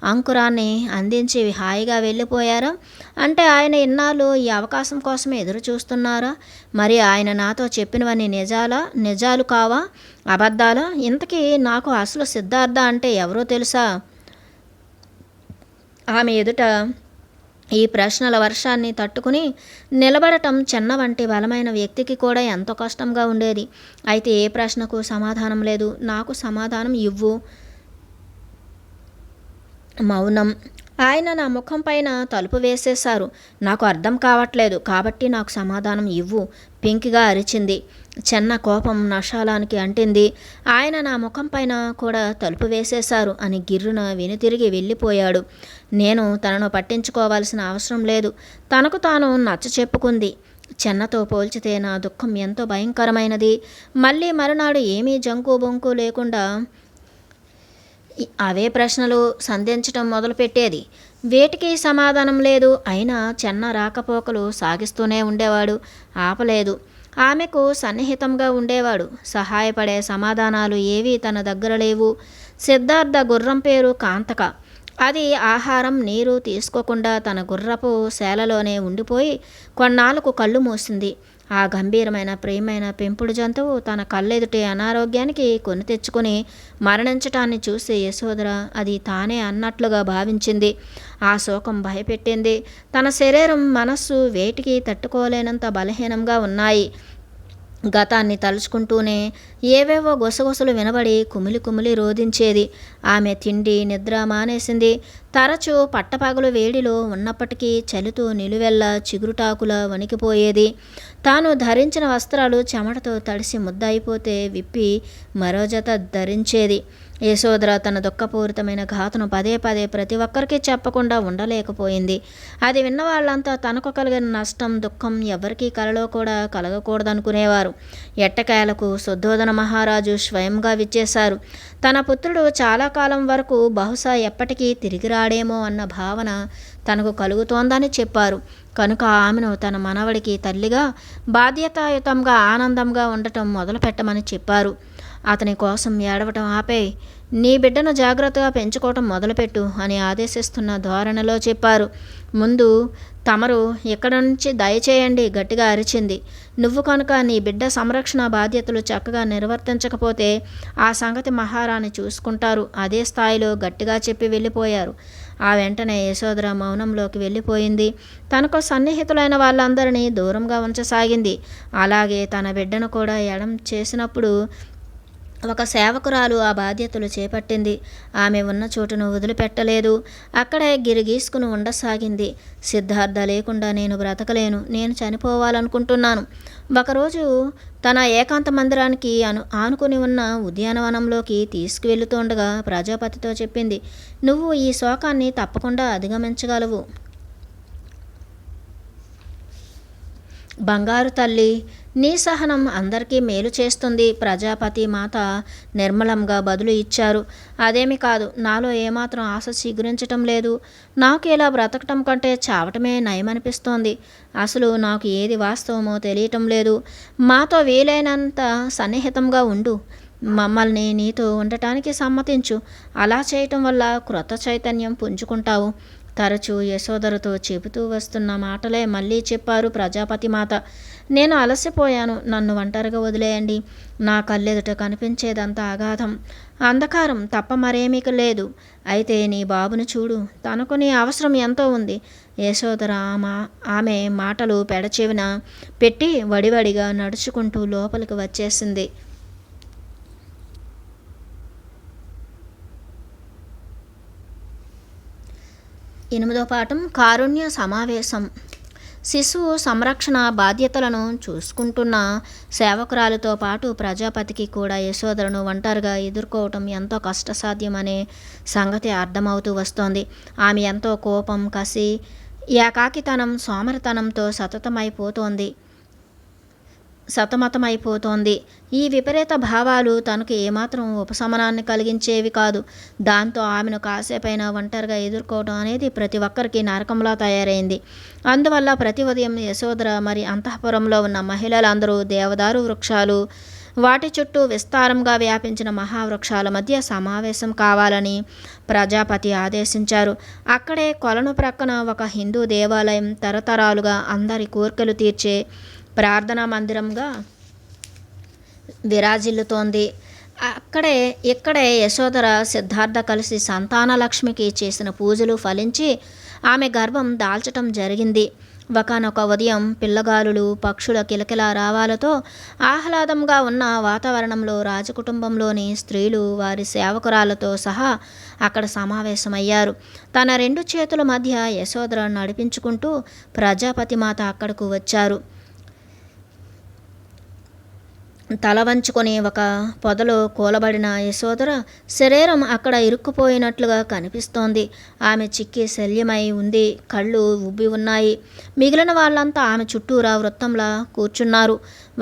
అంకురాన్ని అందించి హాయిగా వెళ్ళిపోయారా? అంటే ఆయన ఇన్నాళ్ళు ఈ అవకాశం కోసమే ఎదురు చూస్తున్నారా? మరి ఆయన నాతో చెప్పినవన్నీ నిజాలు కావా? అబద్ధాలా? ఇంతకీ నాకు అసలు సిద్ధార్థ అంటే ఎవరో తెలుసా? ఆమె ఎదుట ఈ ప్రశ్నల వర్షాన్ని తట్టుకుని నిలబడటం చెన్న వంటి బలమైన వ్యక్తికి కూడా ఎంతో కష్టంగా ఉండేది. అయితే ఏ ప్రశ్నకు సమాధానం లేదు. నాకు సమాధానం ఇవ్వు. మౌనం. ఆయన నా ముఖం పైన తలుపు వేసేశారు. నాకు అర్థం కావట్లేదు కాబట్టి నాకు సమాధానం ఇవ్వు, పింకిగా అరిచింది. చెన్న కోపం నషాలానికి అంటింది. ఆయన నా ముఖం పైన కూడా తలుపు వేసేశారు అని గిర్రున వెనుతిరిగి వెళ్ళిపోయాడు. నేను తనను పట్టించుకోవాల్సిన అవసరం లేదు. తనకు తాను నచ్చ చెప్పుకుంది. చెన్నతో పోల్చితే నా దుఃఖం ఎంతో భయంకరమైనది. మళ్ళీ మరునాడు ఏమీ జంకు బొంకు లేకుండా అవే ప్రశ్నలు సంధించటం మొదలుపెట్టేది. వేటికి సమాధానం లేదు. అయినా చెన్న రాకపోకలు సాగిస్తూనే ఉండేవాడు. ఆపలేదు. ఆమెకు సన్నిహితంగా ఉండేవాడు. సహాయపడే సమాధానాలు ఏవీ తన దగ్గర లేవు. సిద్ధార్థ గుర్రం పేరు కాంతక. అది ఆహారం, నీరు తీసుకోకుండా తన గుర్రపు శాలలోనే ఉండిపోయి కొన్నాళ్ళకు కళ్ళు మూసింది. ఆ గంభీరమైన ప్రియమైన పెంపుడు జంతువు తన కళ్ళెదుటే అనారోగ్యానికి కొని తెచ్చుకొని మరణించటాన్ని చూసి యశోధర అది తానే అన్నట్లుగా భావించింది. ఆ శోకం భయపెట్టింది. తన శరీరం, మనస్సు వేటికి తట్టుకోలేనంత బలహీనంగా ఉన్నాయి. గతాన్ని తలుచుకుంటూనే ఏవేవో గుసగుసలు వినబడి కుమిలి కుమిలి రోధించేది. ఆమె తిండి, నిద్ర మానేసింది. తరచూ పట్టపగలు వేడిలో ఉన్నప్పటికీ చలితో నిలువెల్లా చిగురుటాకుల వణికిపోయేది. తాను ధరించిన వస్త్రాలు చెమటతో తడిసి ముద్దయిపోతే విప్పి మరో జత ధరించేది. యశోధర తన దుఃఖపూరితమైన ఘాతను పదే పదే ప్రతి ఒక్కరికి చెప్పకుండా ఉండలేకపోయింది. అది విన్న వాళ్ళంతా తనకు కలిగిన నష్టం, దుఃఖం ఎవరికీ కలలో కూడా కలగకూడదనుకునేవారు. ఎట్టకేలకు శుద్ధోదన మహారాజు స్వయంగా విచ్చేశారు. తన పుత్రుడు చాలా కాలం వరకు బహుశా ఎప్పటికీ తిరిగి రాడేమో అన్న భావన తనకు కలుగుతోందని చెప్పారు. కనుక ఆమెను తన మనవడికి తల్లిగా బాధ్యతాయుతంగా ఆనందంగా ఉండటం మొదలు పెట్టమని చెప్పారు. అతని కోసం ఏడవటం ఆపేయ్, నీ బిడ్డను జాగ్రత్తగా పెంచుకోవటం మొదలుపెట్టు అని ఆదేశిస్తున్న ధోరణిలో చెప్పారు. ముందు తమరు ఇక్కడ నుంచి దయచేయండి గట్టిగా అరిచింది. నువ్వు కనుక నీ బిడ్డ సంరక్షణ బాధ్యతలు చక్కగా నిర్వర్తించకపోతే ఆ సంగతి మహారాణి చూసుకుంటారు. అదే స్థాయిలో గట్టిగా చెప్పి వెళ్ళిపోయారు. ఆ వెంటనే యశోధర మౌనంలోకి వెళ్ళిపోయింది. తనకు సన్నిహితులైన వాళ్ళందరినీ దూరంగా ఉంచసాగింది. అలాగే తన బిడ్డను కూడా ఎడం చేసినప్పుడు ఒక సేవకురాలు ఆ బాధ్యతలు చేపట్టింది. ఆమె ఉన్న చోటును వదిలిపెట్టలేదు. అక్కడే గిరిగీసుకుని ఉండసాగింది. సిద్ధార్థ లేకుండా నేను బ్రతకలేను, నేను చనిపోవాలనుకుంటున్నాను. ఒకరోజు తన ఏకాంత మందిరానికి ఆనుకుని ఉన్న ఉద్యానవనంలోకి తీసుకువెళుతుండగా ప్రజాపతితో చెప్పింది, నువ్వు ఈ శోకాన్ని తప్పకుండా అధిగమించగలవు. బంగారు తల్లి, నీ సహనం అందరికీ మేలు చేస్తుంది. ప్రజాపతి మాత నిర్మలంగా బదులు ఇచ్చారు. అదేమి కాదు, నాలో ఏమాత్రం ఆశ చిగురించటం లేదు. నాకు ఇలా బ్రతకటం కంటే చావటమే నయమనిపిస్తోంది. అసలు నాకు ఏది వాస్తవమో తెలియటం లేదు. మాతో వీలైనంత సన్నిహితంగా ఉండు. మమ్మల్ని నీతో ఉండటానికి సమ్మతించు. అలా చేయటం వల్ల క్రొత్త చైతన్యం పుంజుకుంటావు. తరచూ యశోధరతో చెబుతూ వస్తున్న మాటలే మళ్ళీ చెప్పారు ప్రజాపతి మాత. నేను అలసిపోయాను, నన్ను ఒంటరిగా వదిలేయండి. నా కళ్ళెదుట కనిపించేదంతా అగాధం, అంధకారం తప్ప మరేమీ లేదు. అయితే నీ బాబును చూడు, తనకు నీ అవసరం ఎంతో ఉంది. యశోధర ఆమె మాటలు పెడచెవిన పెట్టి వడివడిగా నడుచుకుంటూ లోపలికి వచ్చేసింది. 8వ పాఠం కారుణ్య సమావేశం. శిశువు సంరక్షణ బాధ్యతలను చూసుకుంటున్న సేవకురాలతో పాటు ప్రజాపతికి కూడా యశోధరను ఒంటరిగా ఎదుర్కోవటం ఎంతో కష్టసాధ్యమనే సంగతి అర్థమవుతూ వస్తోంది. ఆమె ఎంతో కోపం, కసి, ఏకాకితనం, సోమరితనంతో సతమతమైపోతోంది. ఈ విపరీత భావాలు తనకు ఏమాత్రం ఉపశమనాన్ని కలిగించేవి కాదు. దాంతో ఆమెను కాసేపైనా ఒంటరిగా ఎదుర్కోవడం అనేది ప్రతి ఒక్కరికి నరకంలా తయారైంది. అందువల్ల ప్రతి ఉదయం యశోధర మరి అంతఃపురంలో ఉన్న మహిళలందరూ దేవదారు వృక్షాలు, వాటి చుట్టూ విస్తారంగా వ్యాపించిన మహావృక్షాల మధ్య సమావేశం కావాలని ప్రజాపతి ఆదేశించారు. అక్కడే కొలను ప్రక్కన ఒక హిందూ దేవాలయం తరతరాలుగా అందరి కోర్కెలు తీర్చే ప్రార్థనా మందిరంగా విరాజిల్లుతోంది. ఇక్కడే యశోధర, సిద్ధార్థ కలిసి సంతాన లక్ష్మికి చేసిన పూజలు ఫలించి ఆమె గర్భం దాల్చటం జరిగింది. ఒకానొక ఉదయం పిల్లగాలులు, పక్షుల కిలకిల రావాలతో ఆహ్లాదంగా ఉన్న వాతావరణంలో రాజకుటుంబంలోని స్త్రీలు వారి సేవకురాలతో సహా అక్కడ సమావేశమయ్యారు. తన 2 చేతుల మధ్య యశోధర నడిపించుకుంటూ ప్రజాపతి మాత అక్కడకు వచ్చారు. తల వంచుకొని ఒక పొదలో కూలబడిన యశోధర శరీరం అక్కడ ఇరుక్కుపోయినట్లుగా కనిపిస్తోంది. ఆమె చిక్కి శల్యమై ఉంది, కళ్ళు ఉబ్బి ఉన్నాయి. మిగిలిన వాళ్ళంతా ఆమె చుట్టూరా వృత్తంలా కూర్చున్నారు.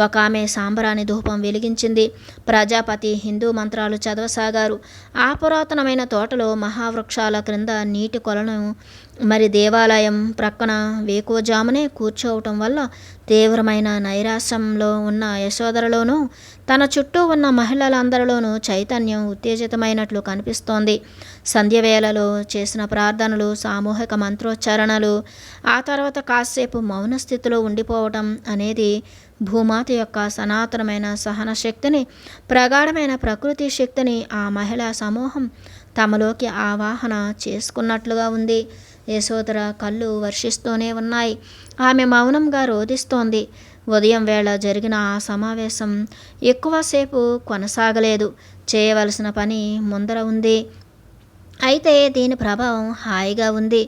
ఒక ఆమె సాంబ్రాణి ధూపం వెలిగించింది. ప్రజాపతి హిందూ మంత్రాలు చదవసాగారు. ఆ పురాతనమైన తోటలో మహావృక్షాల క్రింద నీటి కొలను మరి దేవాలయం ప్రక్కన వేకువజామునే కూర్చోవటం వల్ల తీవ్రమైన నైరాశ్యంలో ఉన్న యశోధరలోనూ తన చుట్టూ ఉన్న మహిళలందరిలోనూ చైతన్యం ఉత్తేజితమైనట్లు కనిపిస్తోంది. సంధ్యవేళలో చేసిన ప్రార్థనలు, సామూహిక మంత్రోచ్చారణలు, ఆ తర్వాత కాసేపు మౌన స్థితిలో ఉండిపోవటం అనేది భూమాత యొక్క సనాతనమైన సహన శక్తిని, ప్రగాఢమైన ప్రకృతి శక్తిని ఆ మహిళా సమూహం తమలోకి ఆవాహన చేసుకున్నట్లుగా ఉంది. యశోధర కళ్ళు వర్షిస్తూనే ఉన్నాయి. ఆమె మౌనంగా రోధిస్తోంది. ఉదయం వేళ జరిగిన ఆ సమావేశం ఎక్కువసేపు కొనసాగలేదు. చేయవలసిన పని ముందర ఉంది. అయితే దీని ప్రభావం హాయిగా ఉంది.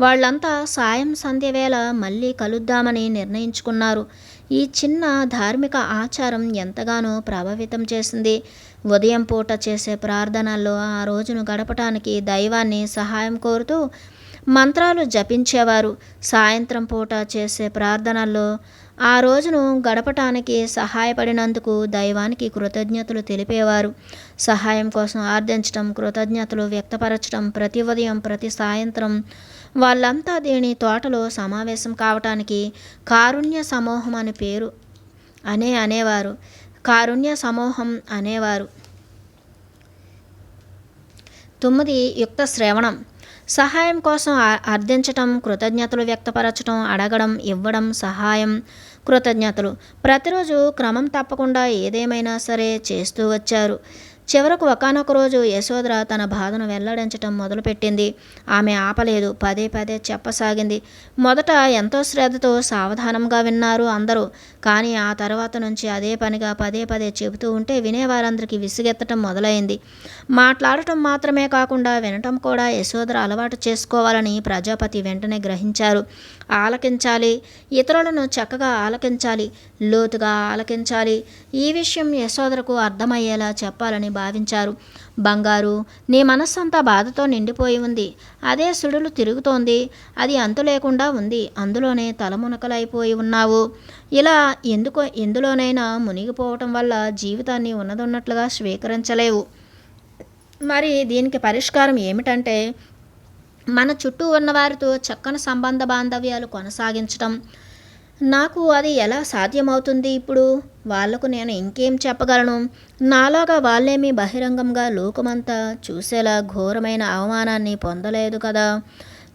వాళ్ళంతా సాయం సంధ్య వేళ మళ్ళీ కలుద్దామని నిర్ణయించుకున్నారు. ఈ చిన్న ధార్మిక ఆచారం ఎంతగానో ప్రభావితం చేసింది. ఉదయం పూట చేసే ప్రార్థనల్లో ఆ రోజును గడపటానికి దైవాన్ని సహాయం కోరుతూ మంత్రాలు జపించేవారు. సాయంత్రం పూట చేసే ప్రార్థనల్లో ఆ రోజును గడపటానికి సహాయపడినందుకు దైవానికి కృతజ్ఞతలు తెలిపేవారు. సహాయం కోసం ఆర్థించటం, కృతజ్ఞతలు వ్యక్తపరచడం ప్రతి ఉదయం, ప్రతి సాయంత్రం వాళ్ళంతా దీని తోటలో సమావేశం కావటానికి కారుణ్య సమూహం అని పేరు అనేవారు. కారుణ్య సమూహం అనేవారు. 9 యుక్త శ్రవణం. సహాయం కోసం అర్థించటం, కృతజ్ఞతలు వ్యక్తపరచటం, అడగడం, ఇవ్వడం, సహాయం, కృతజ్ఞతలు ప్రతిరోజు క్రమం తప్పకుండా ఏదేమైనా సరే చేస్తూ వచ్చారు. చివరకు ఒకానొక రోజు యశోధర తన బాధను వెల్లడించటం మొదలుపెట్టింది. ఆమె ఆపలేదు, పదే పదే చెప్పసాగింది. మొదట ఎంతో శ్రద్ధతో సావధానంగా విన్నారు అందరూ. కానీ ఆ తర్వాత నుంచి అదే పనిగా పదే పదే చెబుతూ ఉంటే వినేవారందరికీ విసుగెత్తటం మొదలైంది. మాట్లాడటం మాత్రమే కాకుండా వినటం కూడా యశోధర అలవాటు చేసుకోవాలని ప్రజాపతి వెంటనే గ్రహించారు. ఆలకించాలి, ఇతరులను చక్కగా ఆలకించాలి, లోతుగా ఆలకించాలి. ఈ విషయం యశోధరకు అర్థమయ్యేలా చెప్పాలని భావించారు. బంగారు, నీ మనస్సంతా బాధతో నిండిపోయి ఉంది. అదే సుడులు తిరుగుతోంది. అది అంతు లేకుండా ఉంది. అందులోనే తలమునకలైపోయి ఉన్నావు. ఇలా ఎందులోనైనా మునిగిపోవటం వల్ల జీవితాన్ని ఉన్నదన్నట్లుగా స్వీకరించలేవు. మరి దీనికి పరిష్కారం ఏమిటంటే మన చుట్టూ ఉన్నవారితో చక్కని సంబంధ బాంధవ్యాలు కొనసాగించటం. నాకు అది ఎలా సాధ్యమవుతుంది? ఇప్పుడు వాళ్లకు నేను ఇంకేం చెప్పగలను? నాలాగా వాళ్ళేమీ బహిరంగంగా లోకమంతా చూసేలా ఘోరమైన అవమానాన్ని పొందలేదు కదా.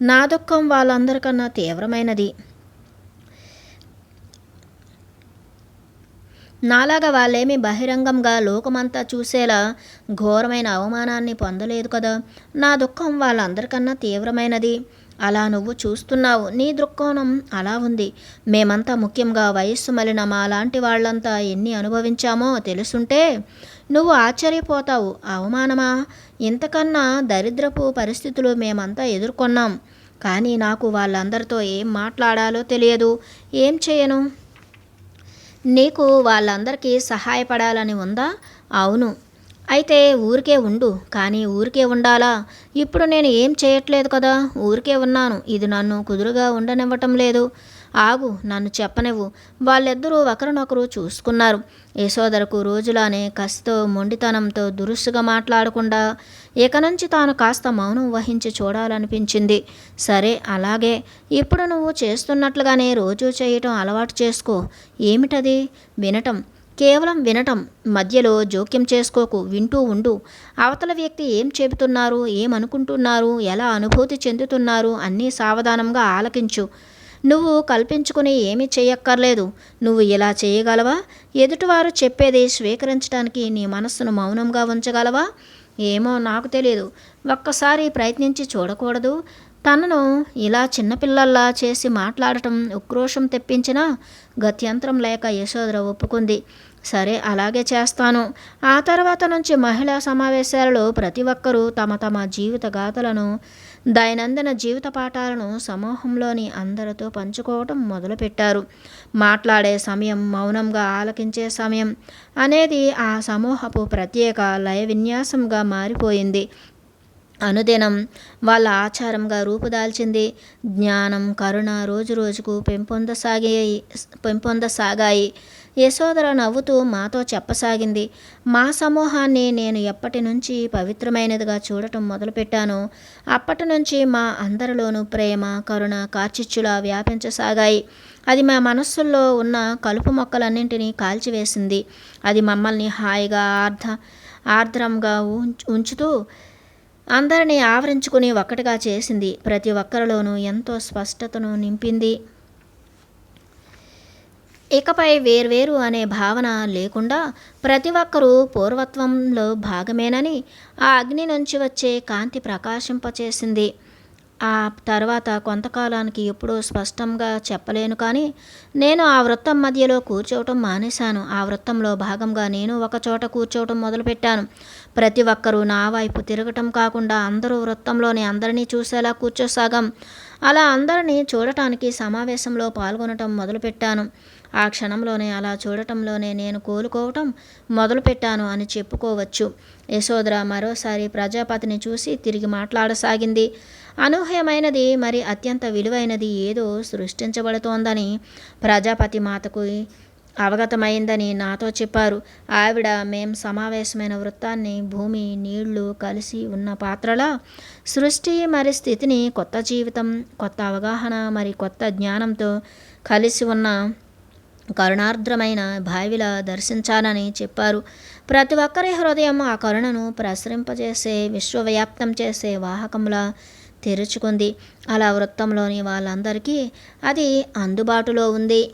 నా దుఃఖం వాళ్ళందరికన్నా తీవ్రమైనది. నాలాగా వాళ్ళేమీ బహిరంగంగా లోకమంతా చూసేలా ఘోరమైన అవమానాన్ని పొందలేదు కదా. నా దుఃఖం వాళ్ళందరికన్నా తీవ్రమైనది. అలా నువ్వు చూస్తున్నావు. నీ దృక్కోణం అలా ఉంది. మేమంతా, ముఖ్యంగా వయస్సు మలిన మా లాంటి వాళ్ళంతా ఎన్ని అనుభవించామో తెలుసుంటే నువ్వు ఆశ్చర్యపోతావు. అవమానమా? ఇంతకన్నా దరిద్రపు పరిస్థితులు మేమంతా ఎదుర్కొన్నాం. కానీ నాకు వాళ్ళందరితో ఏం మాట్లాడాలో తెలియదు. ఏం చేయను? నీకు వాళ్ళందరికీ సహాయపడాలని ఉందా? అవును. అయితే ఊరికే ఉండు. కానీ ఊరికే ఉండాలా? ఇప్పుడు నేను ఏం చేయట్లేదు కదా. ఊరికే ఉన్నాను. ఇది నన్ను కుదురుగా ఉండనివ్వటం లేదు. ఆగు, నన్ను చెప్పనివ్వు. వాళ్ళిద్దరూ ఒకరినొకరు చూసుకున్నారు. యశోధరకు రోజులానే కసితో, మొండితనంతో, దురుసుగా మాట్లాడకుండా ఇక నుంచి తాను కాస్త మౌనం వహించి చూడాలనిపించింది. సరే, అలాగే. ఇప్పుడు నువ్వు చేస్తున్నట్లుగానే రోజూ చేయటం అలవాటు చేసుకో. ఏమిటది? వినటం. కేవలం వినటం. మధ్యలో జోక్యం చేసుకోకు. వింటూ ఉండు. అవతల వ్యక్తి ఏం చెబుతున్నారు, ఏమనుకుంటున్నారు, ఎలా అనుభూతి చెందుతున్నారు అన్నీ సావధానంగా ఆలకించు. నువ్వు కల్పించుకుని ఏమీ చేయక్కర్లేదు. నువ్వు ఇలా చేయగలవా? ఎదుటివారు చెప్పేది స్వీకరించడానికి నీ మనస్సును మౌనంగా ఉంచగలవా? ఏమో, నాకు తెలియదు. ఒక్కసారి ప్రయత్నించి చూడకూడదు? తనను ఇలా చిన్నపిల్లల్లా చేసి మాట్లాడటం ఉక్రోషం తెప్పించినా గత్యంతరం లేక యశోధర ఒప్పుకుంది. సరే, అలాగే చేస్తాను. ఆ తర్వాత నుంచి మహిళా సమావేశాలలో ప్రతి ఒక్కరూ తమ తమ జీవిత గాథలను, దైనందిన జీవిత పాఠాలను సమూహంలోని అందరితో పంచుకోవటం మొదలుపెట్టారు. మాట్లాడే సమయం, మౌనంగా ఆలకించే సమయం అనేది ఆ సమూహపు ప్రత్యేక లయ విన్యాసంగా మారిపోయింది. అనుదినం వాళ్ళ ఆచారంగా రూపుదాల్చింది. జ్ఞానం, కరుణ రోజురోజుకు పెంపొందసాగాయి. యశోధర నవ్వుతూ మాతో చెప్పసాగింది. మా సమూహాన్ని నేను ఎప్పటి నుంచి పవిత్రమైనదిగా చూడటం మొదలుపెట్టానో అప్పటి నుంచి మా అందరిలోనూ ప్రేమ, కరుణ కార్చిచ్చులా వ్యాపించసాగాయి. అది మా మనస్సుల్లో ఉన్న కలుపు మొక్కలన్నింటినీ కాల్చివేసింది. అది మమ్మల్ని హాయిగా ఆర్ద్రంగా ఉంచుతూ అందరినీ ఆవరించుకుని ఒక్కటిగా చేసింది. ప్రతి ఒక్కరిలోనూ ఎంతో స్పష్టతను నింపింది. ఇకపై వేర్వేరు అనే భావన లేకుండా ప్రతి ఒక్కరూ పూర్వత్వంలో భాగమేనని ఆ అగ్ని నుంచి వచ్చే కాంతి ప్రకాశింపచేసింది. ఆ తర్వాత కొంతకాలానికి ఎప్పుడూ స్పష్టంగా చెప్పలేను, కానీ నేను ఆ వృత్తం మధ్యలో కూర్చోవటం మానేశాను. ఆ వృత్తంలో భాగంగా నేను ఒకచోట కూర్చోవటం మొదలుపెట్టాను. ప్రతి ఒక్కరూ నా వైపు తిరగటం కాకుండా అందరూ వృత్తంలోని అందరినీ చూసేలా కూర్చోసాగాం. అలా అందరినీ చూడటానికి సమావేశంలో పాల్గొనటం మొదలుపెట్టాను. ఆ క్షణంలోనే, అలా చూడటంలోనే నేను కోలుకోవటం మొదలుపెట్టాను అని చెప్పుకోవచ్చు. యశోధర మరోసారి ప్రజాపతిని చూసి తిరిగి మాట్లాడసాగింది. అనూహ్యమైనది, మరి అత్యంత విలువైనది ఏదో సృష్టించబడుతోందని ప్రజాపతి మాతకు అవగతమైందని నాతో చెప్పారు. ఆవిడ మేం సమావేశమైన వృత్తాన్ని భూమి, నీళ్లు కలిసి ఉన్న పాత్రలా, సృష్టి మరి స్థితిని కొత్త జీవితం, కొత్త అవగాహన మరి కొత్త జ్ఞానంతో కలిసి ఉన్న కరుణార్ద్రమైన భావిలా దర్శించానని చెప్పారు. ప్రతి ఒక్కరి హృదయం ఆ కరుణను ప్రసరింపజేసే, విశ్వవ్యాప్తం చేసే వాహకంలా తెరుచుకుంది. అలా వృత్తంలోని వాళ్ళందరికీ అది అందుబాటులో ఉంది.